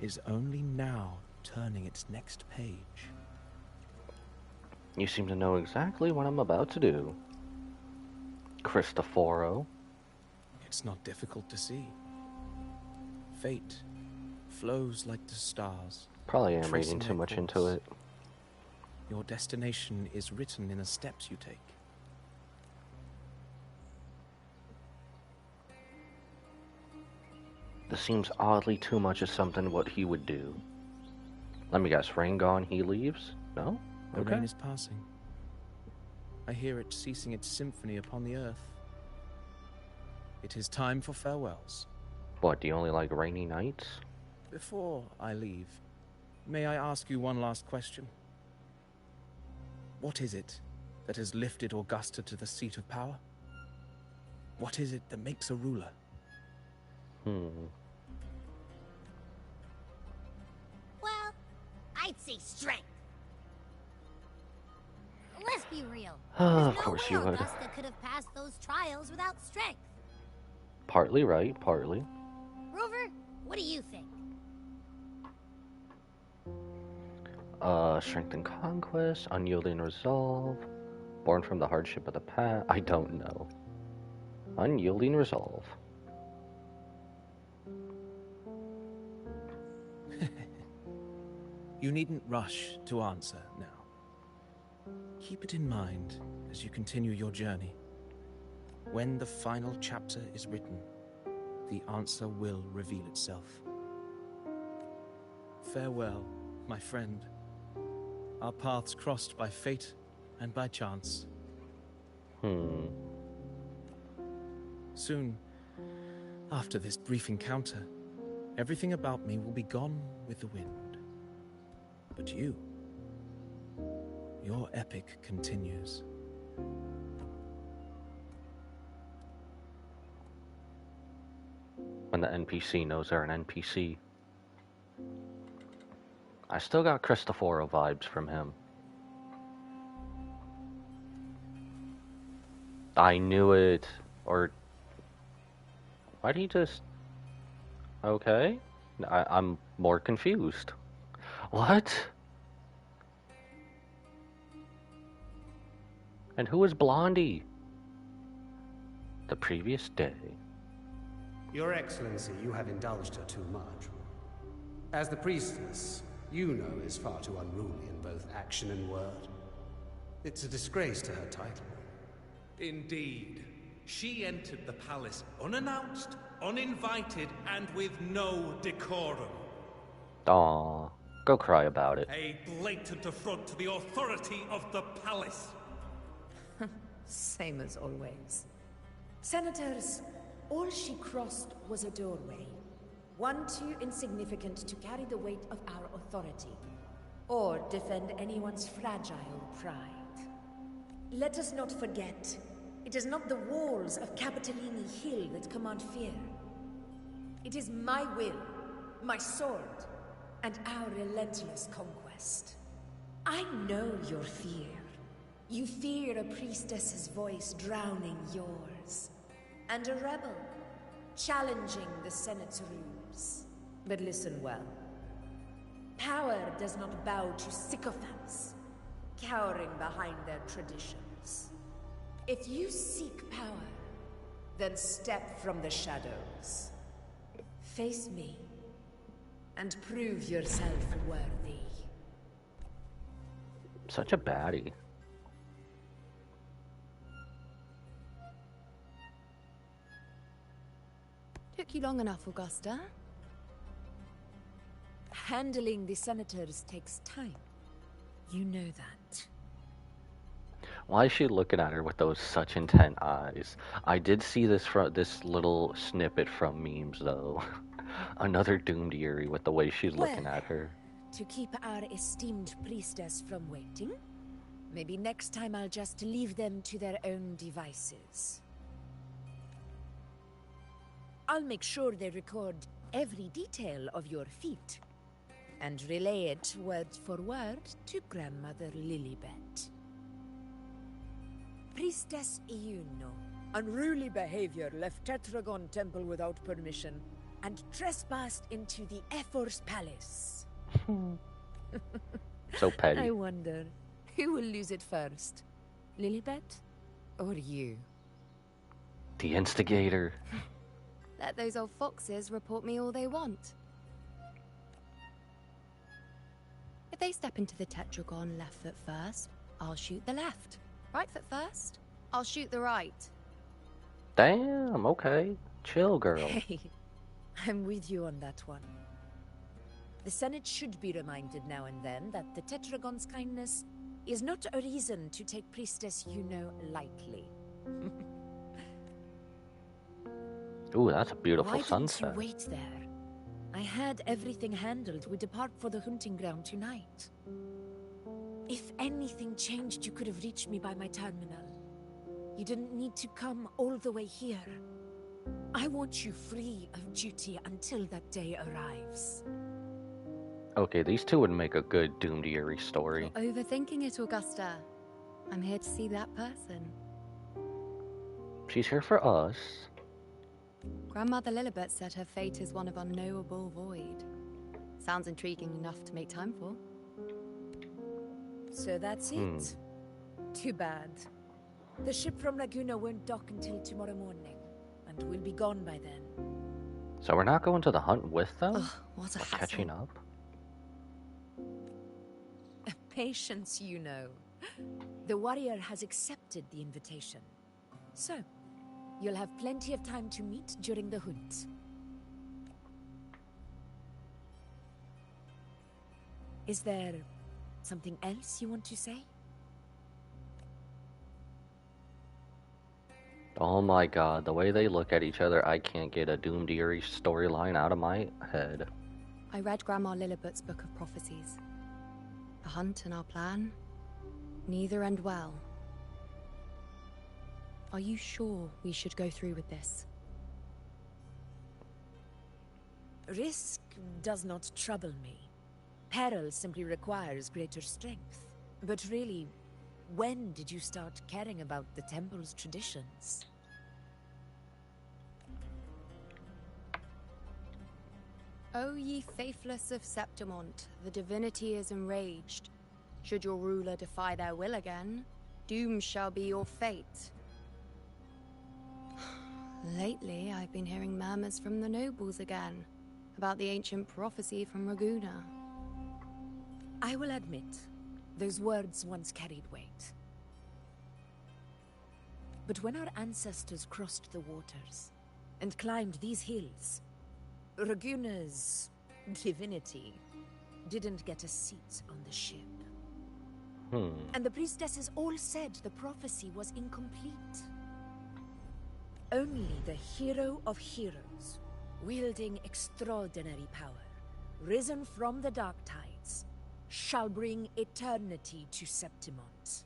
is only now turning its next page. You seem to know exactly what I'm about to do. Cristoforo. It's not difficult to see. Fate flows like the stars. Probably am tracing reading too their much into course. it. Your destination is written in the steps you take. This seems oddly too much of something what he would do. Let me guess, rain gone, he leaves? No? The Okay. rain is passing. I hear it ceasing its symphony upon the earth. It is time for farewells. What, do you only like rainy nights? Before I leave, may I ask you one last question? What is it that has lifted Augusta to the seat of power? What is it that makes a ruler? Well, I'd say strength. Let's be real. Of There's no course way you would. Augusta could have passed those trials without strength. Partly right, partly. Rover, what do you think? Strength and conquest, unyielding resolve. Born from the hardship of the past? I don't know. Unyielding resolve. You needn't rush to answer now. Keep it in mind as you continue your journey. When the final chapter is written, the answer will reveal itself. Farewell, my friend. Our paths crossed by fate and by chance. Soon, after this brief encounter, everything about me will be gone with the wind. But you, your epic continues. When the NPC knows they're an NPC. I still got Cristoforo vibes from him. I knew it. Or... why'd he just... okay. I'm more confused. What? And who is Blondie? The previous day. Your Excellency, you have indulged her too much. As the priestess, you know is far too unruly in both action and word. It's a disgrace to her title. Indeed. She entered the palace unannounced, uninvited, and with no decorum. Aw, go cry about it. A blatant affront to the authority of the palace. Same as always. Senators, all she crossed was a doorway. One too insignificant to carry the weight of our authority, or defend anyone's fragile pride. Let us not forget, it is not the walls of Capitolini Hill that command fear. It is my will, my sword, and our relentless conquest. I know your fear. You fear a priestess's voice drowning yours, and a rebel challenging the Senate's rules. But listen well. Power does not bow to sycophants, cowering behind their traditions. If you seek power, then step from the shadows. Face me, and prove yourself worthy. Such a baddie. Took you long enough, Augusta. Handling the senators takes time. You know that. Why is she looking at her with those such intent eyes? I did see this little snippet from memes though. Another doomed Yuri with the way she's looking at her. To keep our esteemed priestess from waiting, maybe next time I'll just leave them to their own devices. I'll make sure they record every detail of your feat, and relay it word for word to Grandmother Lilibet. Priestess Iuno, unruly behavior, left Tetragon Temple without permission, and trespassed into the Ephor's palace. So petty. I wonder, who will lose it first? Lilibet or you? The instigator. Let those old foxes report me all they want. If they step into the tetragon left foot first, I'll shoot the left. Right foot first, I'll shoot the right. Damn, okay. Chill, girl. Hey, I'm with you on that one. The Senate should be reminded now and then that the Tetragon's kindness is not a reason to take Priestess Yuno lightly. Ooh, that's a beautiful Why sunset. didn't you wait there? I had everything handled. We depart for the hunting ground tonight. If anything changed, you could have reached me by my terminal. You didn't need to come all the way here. I want you free of duty until that day arrives. Okay, these two would make a good doomed Yuri story. You're overthinking it, Augusta. I'm here to see that person. She's here for us. Grandmother Lilibet said her fate is one of unknowable void. Sounds intriguing enough to make time for. So that's it. Too bad. The ship from Laguna won't dock until tomorrow morning, and we'll be gone by then. So we're not going to the hunt with them? Ugh, what a We're hassle. catching up? Patience, you know. The warrior has accepted the invitation. So, you'll have plenty of time to meet during the hunt. Is there something else you want to say? Oh my god, the way they look at each other, I can't get a Doomed Eerie storyline out of my head. I read Grandma Lillibut's Book of Prophecies. The hunt and our plan, neither end well. Are you sure we should go through with this? Risk does not trouble me. Peril simply requires greater strength. But really, when did you start caring about the temple's traditions? O ye faithless of Septimont, the divinity is enraged. Should your ruler defy their will again, doom shall be your fate. Lately, I've been hearing murmurs from the nobles again, about the ancient prophecy from Raguna. I will admit, those words once carried weight. But when our ancestors crossed the waters and climbed these hills, Raguna's divinity didn't get a seat on the ship. And the priestesses all said the prophecy was incomplete. Only the hero of heroes, wielding extraordinary power, risen from the dark tides, shall bring eternity to Septimont.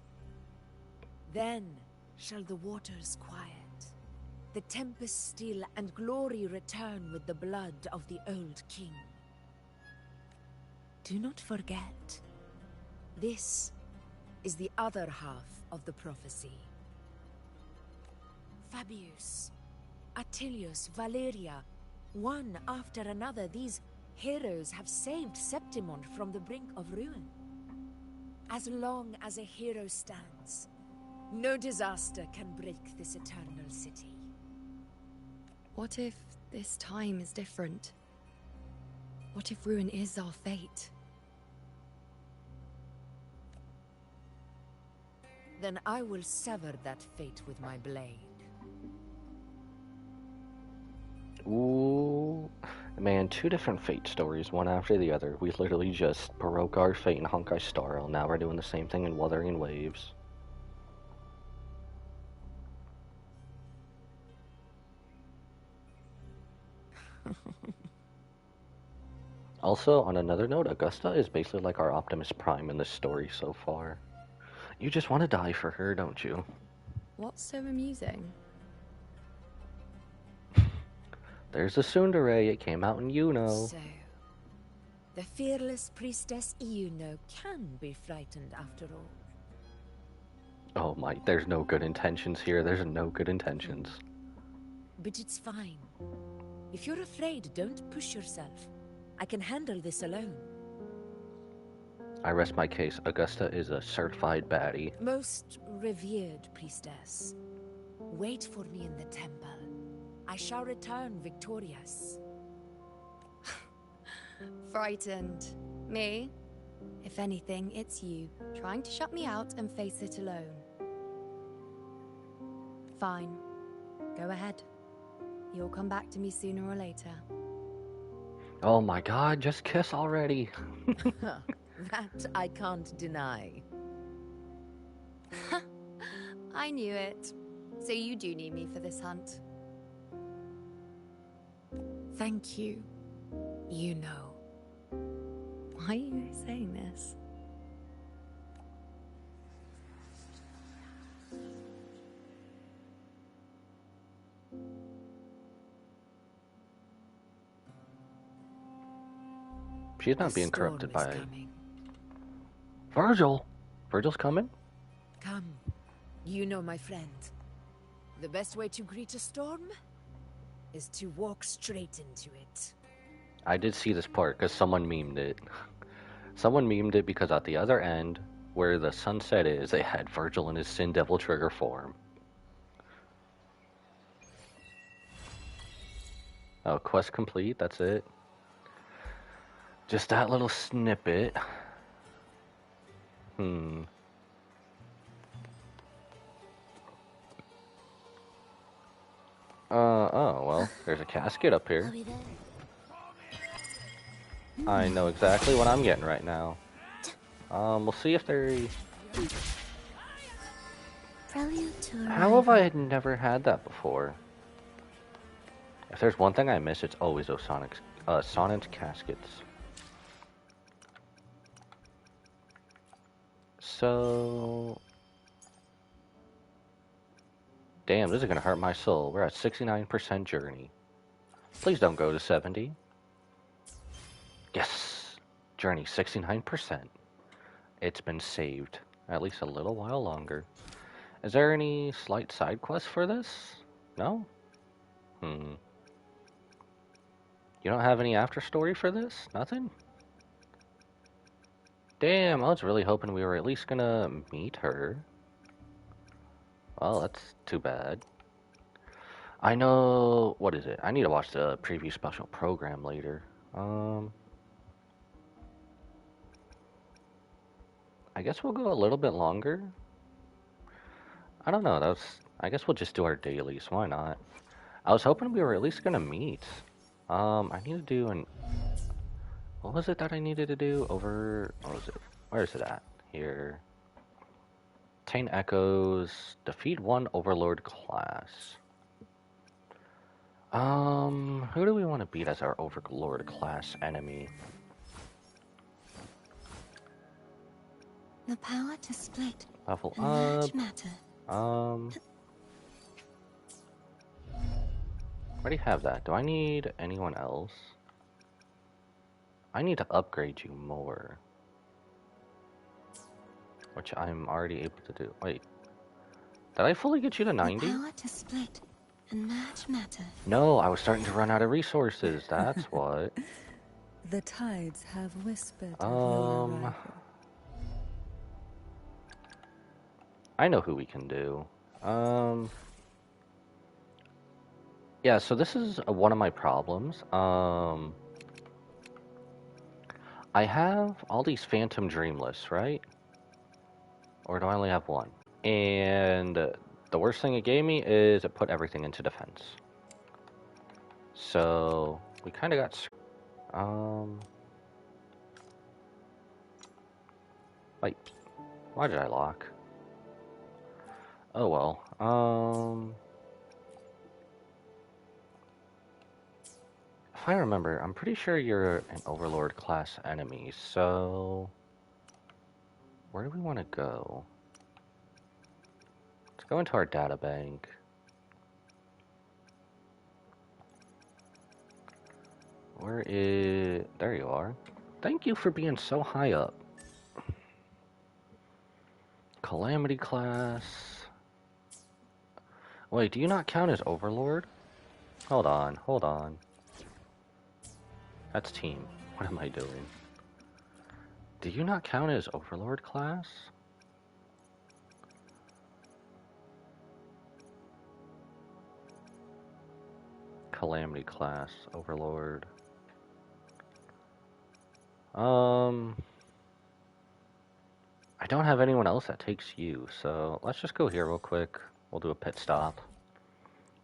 Then shall the waters quiet, the tempest still, and glory return with the blood of the old king. Do not forget, this is the other half of the prophecy. Fabius, Attilius, Valeria, one after another, these heroes have saved Septimont from the brink of ruin. As long as a hero stands, no disaster can break this eternal city. What if this time is different? What if ruin is our fate? Then I will sever that fate with my blade. Ooh. Man, two different fate stories, one after the other. We literally just broke our fate in Honkai Star Rail. Now we're doing the same thing in Wuthering Waves. Also, on another note, Augusta is basically like our Optimus Prime in this story so far. You just want to die for her, don't you? What's so amusing? There's a tsundere, it came out in Yuno. So, the fearless priestess Yuno can be frightened after all. Oh my, there's no good intentions here, there's no good intentions. But it's fine. If you're afraid, don't push yourself. I can handle this alone. I rest my case, Augusta is a certified baddie. Most revered priestess, wait for me in the temple. I shall return victorious. Frightened. Me? If anything, it's you, trying to shut me out and face it alone. Fine. Go ahead. You'll come back to me sooner or later. Oh my god, just kiss already. That I can't deny. I knew it. So you do need me for this hunt. Thank you. You know. Why are you saying this? She's not The being storm corrupted is by coming. Virgil. Virgil's coming? Come. You know, my friend. The best way to greet a storm is to walk straight into it. I did see this part because someone memed it. Someone memed it because at the other end, where the sunset is, they had Virgil in his Sin Devil trigger form. Oh, quest complete, that's it. Just that little snippet. Oh, well, there's a casket up here. I know exactly what I'm getting right now. We'll see if they're... How have I never had that before? If there's one thing I miss, it's always those Sonnet caskets. So... Damn, this is gonna hurt my soul. We're at 69% journey. Please don't go to 70. Yes! Journey 69%. It's been saved. At least a little while longer. Is there any slight side quests for this? No? You don't have any after story for this? Nothing? Damn, I was really hoping we were at least gonna meet her. Well, that's too bad. I know... What is it? I need to watch the preview special program later. I guess we'll go a little bit longer. I don't know, I guess we'll just do our dailies, why not? I was hoping we were at least gonna meet. I need to do an... What was it that I needed to do? What was it? Where is it at? Here. Obtain echoes. Defeat one overlord class. Who do we want to beat as our overlord class enemy? The power to split. Level up. Already have that. Do I need anyone else? I need to upgrade you more. Which I'm already able to do. Wait. Did I fully get you to 90? Power to split and merge matter. No, I was starting to run out of resources. That's what. The tides have whispered of your arrival. I know who we can do. Yeah, so this is one of my problems. I have all these Phantom Dream lists, right? Or do I only have one? And the worst thing it gave me is it put everything into defense. So we kind of got... Wait, why did I lock? Oh well. If I remember, I'm pretty sure you're an Overlord class enemy, so... Where do we want to go? Let's go into our data bank. Where is... There you are. Thank you for being so high up. Calamity class... Wait, do you not count as Overlord? Hold on, hold on. That's team. What am I doing? Do you not count as Overlord class? Calamity class, Overlord. I don't have anyone else that takes you, so let's just go here real quick. We'll do a pit stop.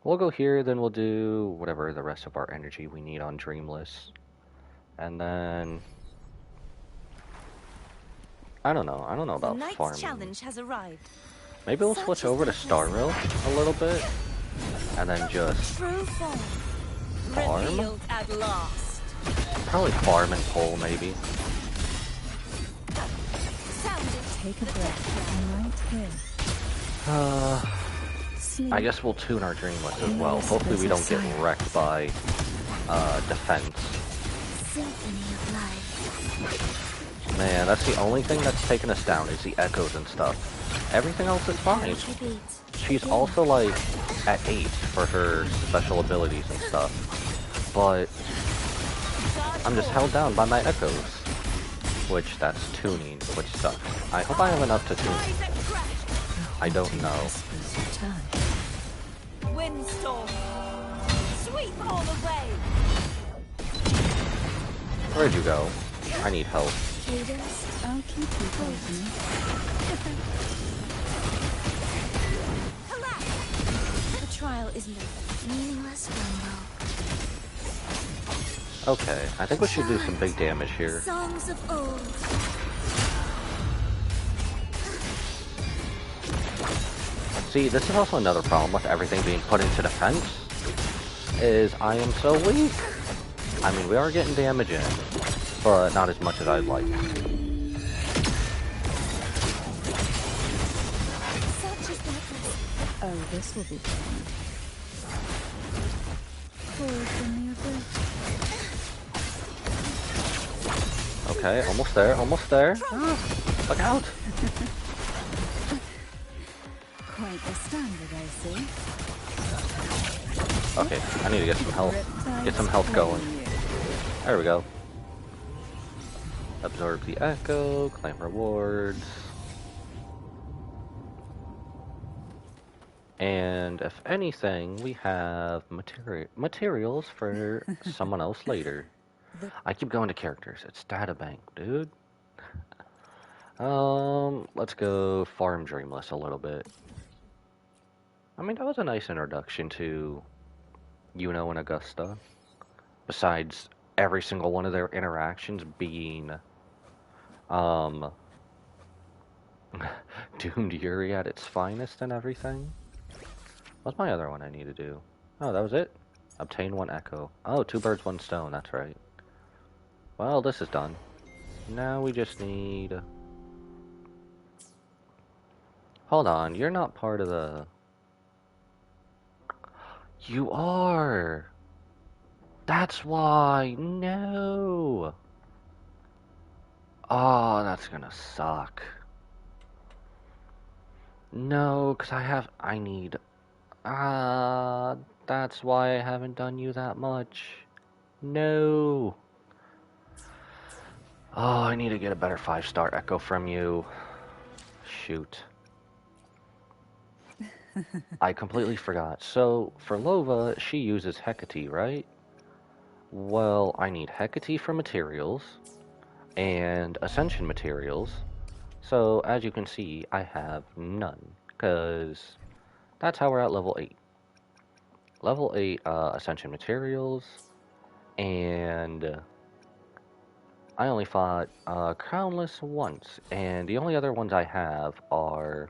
We'll go here, then we'll do whatever the rest of our energy we need on Dreamless. And then... I don't know about farming. Challenge has arrived. Maybe we'll switch over to Star Rail a little bit. And then just... farm? At last. Probably farm and pull, maybe. Take a breath. Right here. I guess we'll tune our Dreamless as well. Hopefully we don't get wrecked by defense. Symphony of life. Man, that's the only thing that's taken us down is the echoes and stuff. Everything else is fine. She's also like at 8 for her special abilities and stuff. But I'm just held down by my echoes. which that's tuning, which sucks. I hope I have enough to tune. I don't know. Windstorm, sweep all away. Where'd you go? I need help. Cadence, I'll keep you company. The trial isn't over. Meaningless rainbow. Okay, I think we should do some big damage here. Songs of old. See, this is also another problem with everything being put into defense, is I am so weak. I mean, we are getting damage in, but not as much as I'd like. Oh, this will be fun. Cold from the abyss. Okay, almost there, almost there. Ah, look out! Quite the standard, I see. Okay, I need to get some health. Get some health going. There we go. Absorb the echo, claim rewards. And if anything, we have materials for someone else later. I keep going to characters. It's data bank, dude. Let's go farm Dreamless a little bit. I mean, that was a nice introduction to Yuno and Augusta. Besides every single one of their interactions being, Doomed Yuri at its finest and everything. What's my other one I need to do? Oh, that was it? Obtain 1 echo. Oh, 2 birds, 1 stone, that's right. Well, this is done. Now we just need... Hold on, you're not part of the... You are! That's why! No! Oh, that's gonna suck. No, because I need... that's why I haven't done you that much. No! Oh, I need to get a better 5-star echo from you. Shoot. I completely forgot. So, for Lova, she uses Hecate, right? Well, I need Hecate for materials, and Ascension materials. So, as you can see, I have none, because that's how we're at level 8. Level 8 Ascension materials, and I only fought Crownless once, and the only other ones I have are,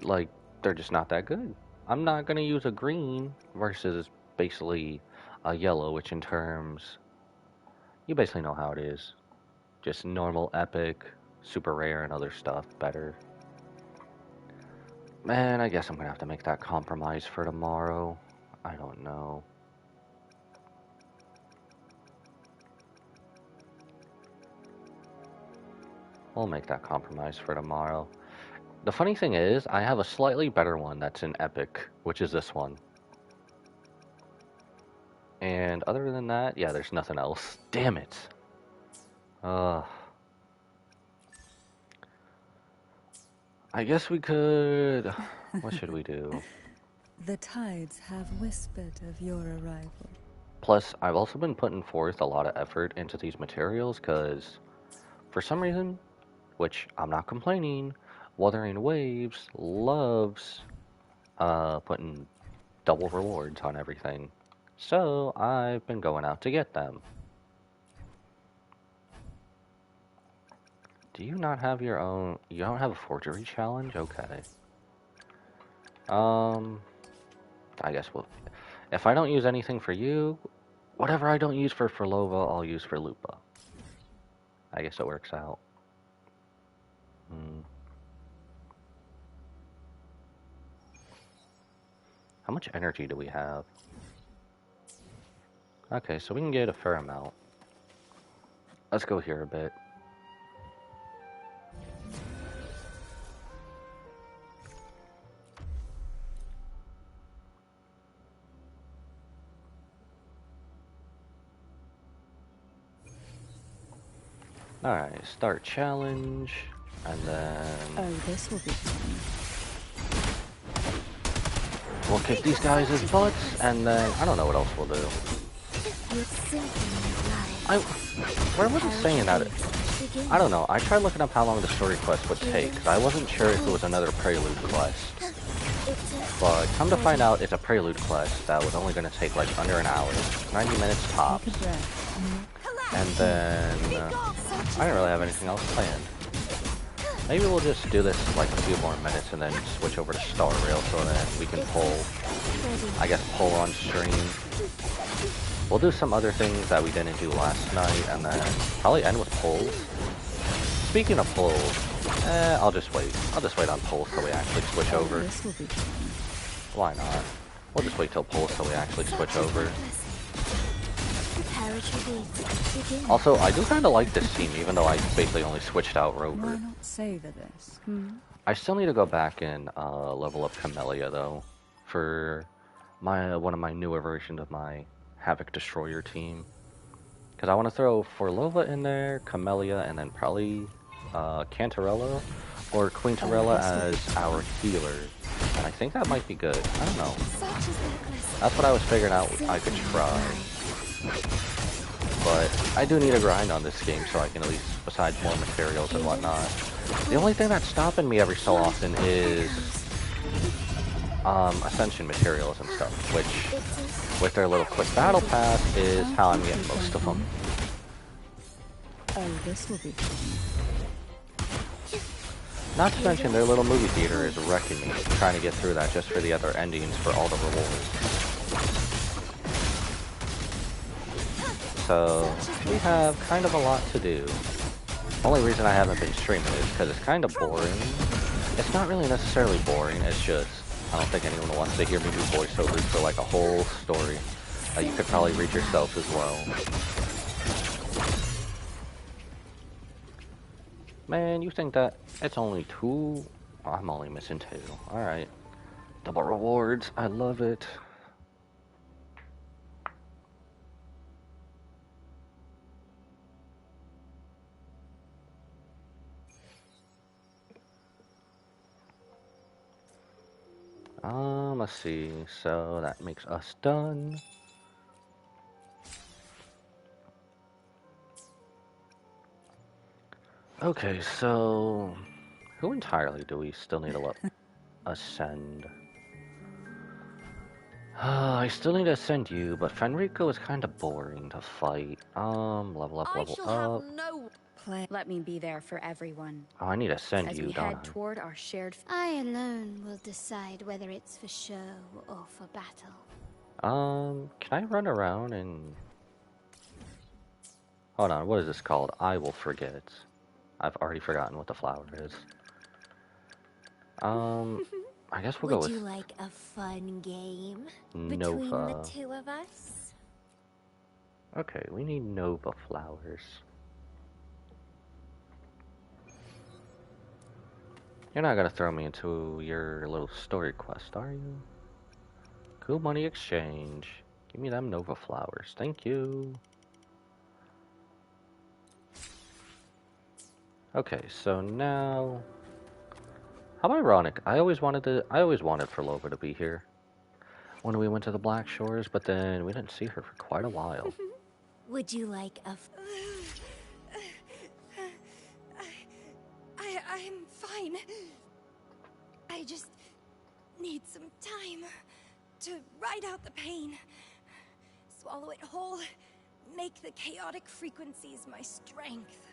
like, they're just not that good. I'm not going to use a green versus basically a yellow, which in terms, you basically know how it is. Just normal, epic, super rare, and other stuff better. Man, I guess I'm going to have to make that compromise for tomorrow. I don't know. We'll make that compromise for tomorrow. The funny thing is, I have a slightly better one that's an epic, which is this one. And other than that, yeah, there's nothing else. Damn it. I guess we could... What should we do? The tides have whispered of your arrival. Plus, I've also been putting forth a lot of effort into these materials, because for some reason, which I'm not complaining, Wuthering Waves loves putting double rewards on everything. So, I've been going out to get them. Do you not have your own... You don't have a forgery challenge? Okay. I guess we'll... If I don't use anything for you, whatever I don't use for Lova, I'll use for Lupa. I guess it works out. How much energy do we have? Okay, so we can get a fair amount. Let's go here a bit. Alright, start challenge, and then Oh, this will be fun. we'll kick these guys' butts, and then I don't know what else we'll do. Where was it saying that? I don't know. I tried looking up how long the story quest would take, 'cause I wasn't sure if it was another prelude quest. But come to find out, it's a prelude quest that was only going to take like under an hour, 90 minutes tops. And then I don't really have anything else planned. Maybe we'll just do this like a few more minutes and then switch over to Star Rail so that we can pull, I guess, pull on stream. We'll do some other things that we didn't do last night, and then probably end with pulls. Speaking of pulls, I'll just wait. I'll just wait on pulls till we actually switch over. Why not? We'll just wait till pulls till we actually switch over. Also, I do kind of like this team, even though I basically only switched out Rover. Why not savor this? I still need to go back and level up Camellia, though, for one of my newer versions of my Havoc Destroyer team. Because I want to throw Forlova in there, Camellia, and then probably Cantarella or Quintarella as our healer. And I think that might be good. I don't know. That's what I was figuring out I could try. But I do need a grind on this game so I can at least, besides more materials and whatnot. The only thing that's stopping me every so often is Ascension materials and stuff, which with their little quick battle pass is how I'm getting most of them. Oh, this will be fun. Not to mention their little movie theater is wrecking me, trying to get through that just for the other endings for all the rewards. So, we have kind of a lot to do. Only reason I haven't been streaming is because it's kind of boring. It's not really necessarily boring, it's just I don't think anyone wants to hear me do voiceovers for like a whole story that you could probably read yourself as well. Man, you think that it's only 2? Oh, I'm only missing 2. Alright. Double rewards. I love it. Let's see. So that makes us done. Okay, so who entirely do we still need to ascend? I still need to ascend you, but Fenrico is kind of boring to fight. Level up, level up. Let me be there for everyone. Oh, I need to ascend As you, we don't head I? toward our shared. I alone will decide whether it's for show or for battle. Can I run around and... Hold on, what is this called? I will forget. I've already forgotten what the flower is. I guess we'll go with... Would you like a fun game? Nova. Between the two of us? Okay, we need Nova flowers. You're not gonna throw me into your little story quest, are you? Cool money exchange. Give me them Nova flowers. Thank you. Okay, so now... How ironic. I always wanted Forlova to be here when we went to the Black Shores, but then we didn't see her for quite a while. Would you like a... I'm fine. I just need some time to ride out the pain. Swallow it whole. Make the chaotic frequencies my strength.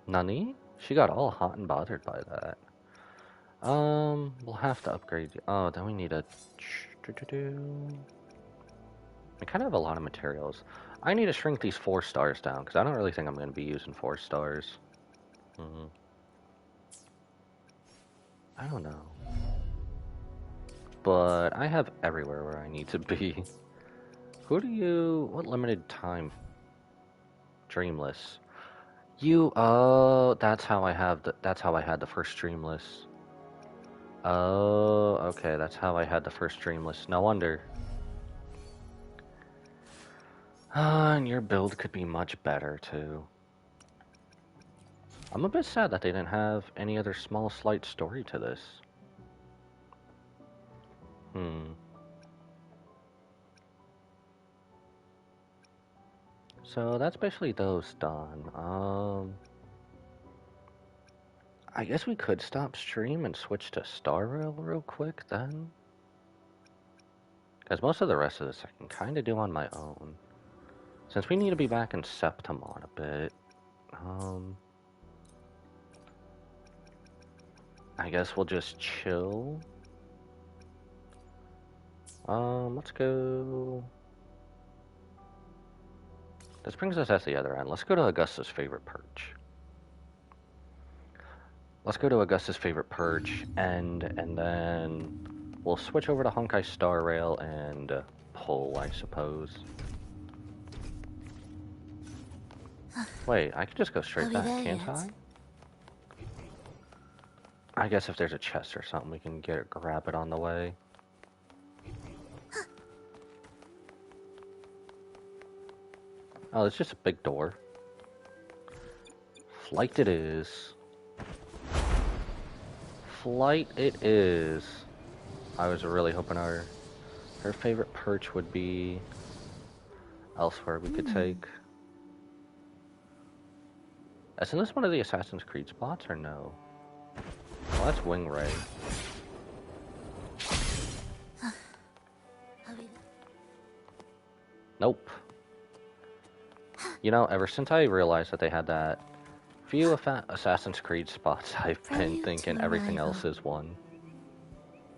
Nani? She got all hot and bothered by that. We'll have to upgrade you. Oh, then we need a... We kind of have a lot of materials. I need to shrink these 4 stars down, because I don't really think I'm going to be using 4 stars. I don't know. But I have everywhere where I need to be. What limited time? Dreamless. Oh, that's how I had the first Dreamless. Oh, okay, that's how I had the first Dreamless. No wonder. And your build could be much better, too. I'm a bit sad that they didn't have any other small, slight story to this. So that's basically those done. I guess we could stop stream and switch to Star Rail real quick then. Because most of the rest of this I can kind of do on my own. Since we need to be back in Septimon a bit. I guess we'll just chill. Let's go... This brings us at the other end. Let's go to Augusta's favorite perch. Let's go to Augusta's favorite perch, and then we'll switch over to Honkai Star Rail and pull, I suppose. Wait, I could just go straight back, can't I? I guess if there's a chest or something, we can grab it on the way. Oh, it's just a big door. Flight it is. Flight it is. I was really hoping her favorite perch would be elsewhere we could take. Isn't this one of the Assassin's Creed spots or no? Well, that's Wing Ray. Nope. You know, ever since I realized that they had that few Assassin's Creed spots, I've been thinking everything else is one.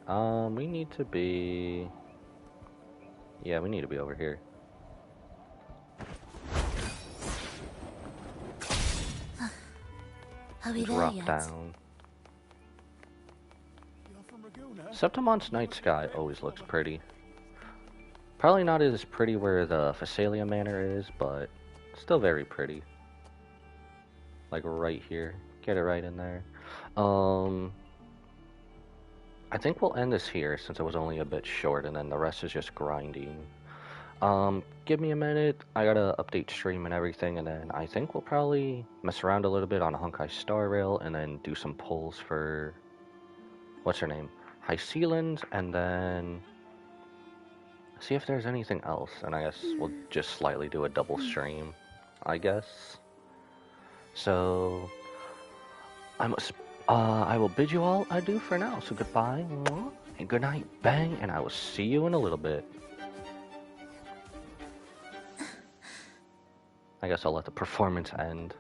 We need to be... Yeah, we need to be over here. Drop down. Septimon's night sky always looks pretty. Probably not as pretty where the Phasalia Manor is, but still very pretty. Like right here. Get it right in there. I think we'll end this here since it was only a bit short and then the rest is just grinding. Give me a minute. I gotta update stream and everything, and then I think we'll probably mess around a little bit on Honkai Star Rail and then do some pulls for... What's her name? High Sealands, and then... see if there's anything else, and I guess we'll just slightly do a double stream, I guess. So, I will bid you all adieu for now. So goodbye, and good night, bang, and I will see you in a little bit. I guess I'll let the performance end.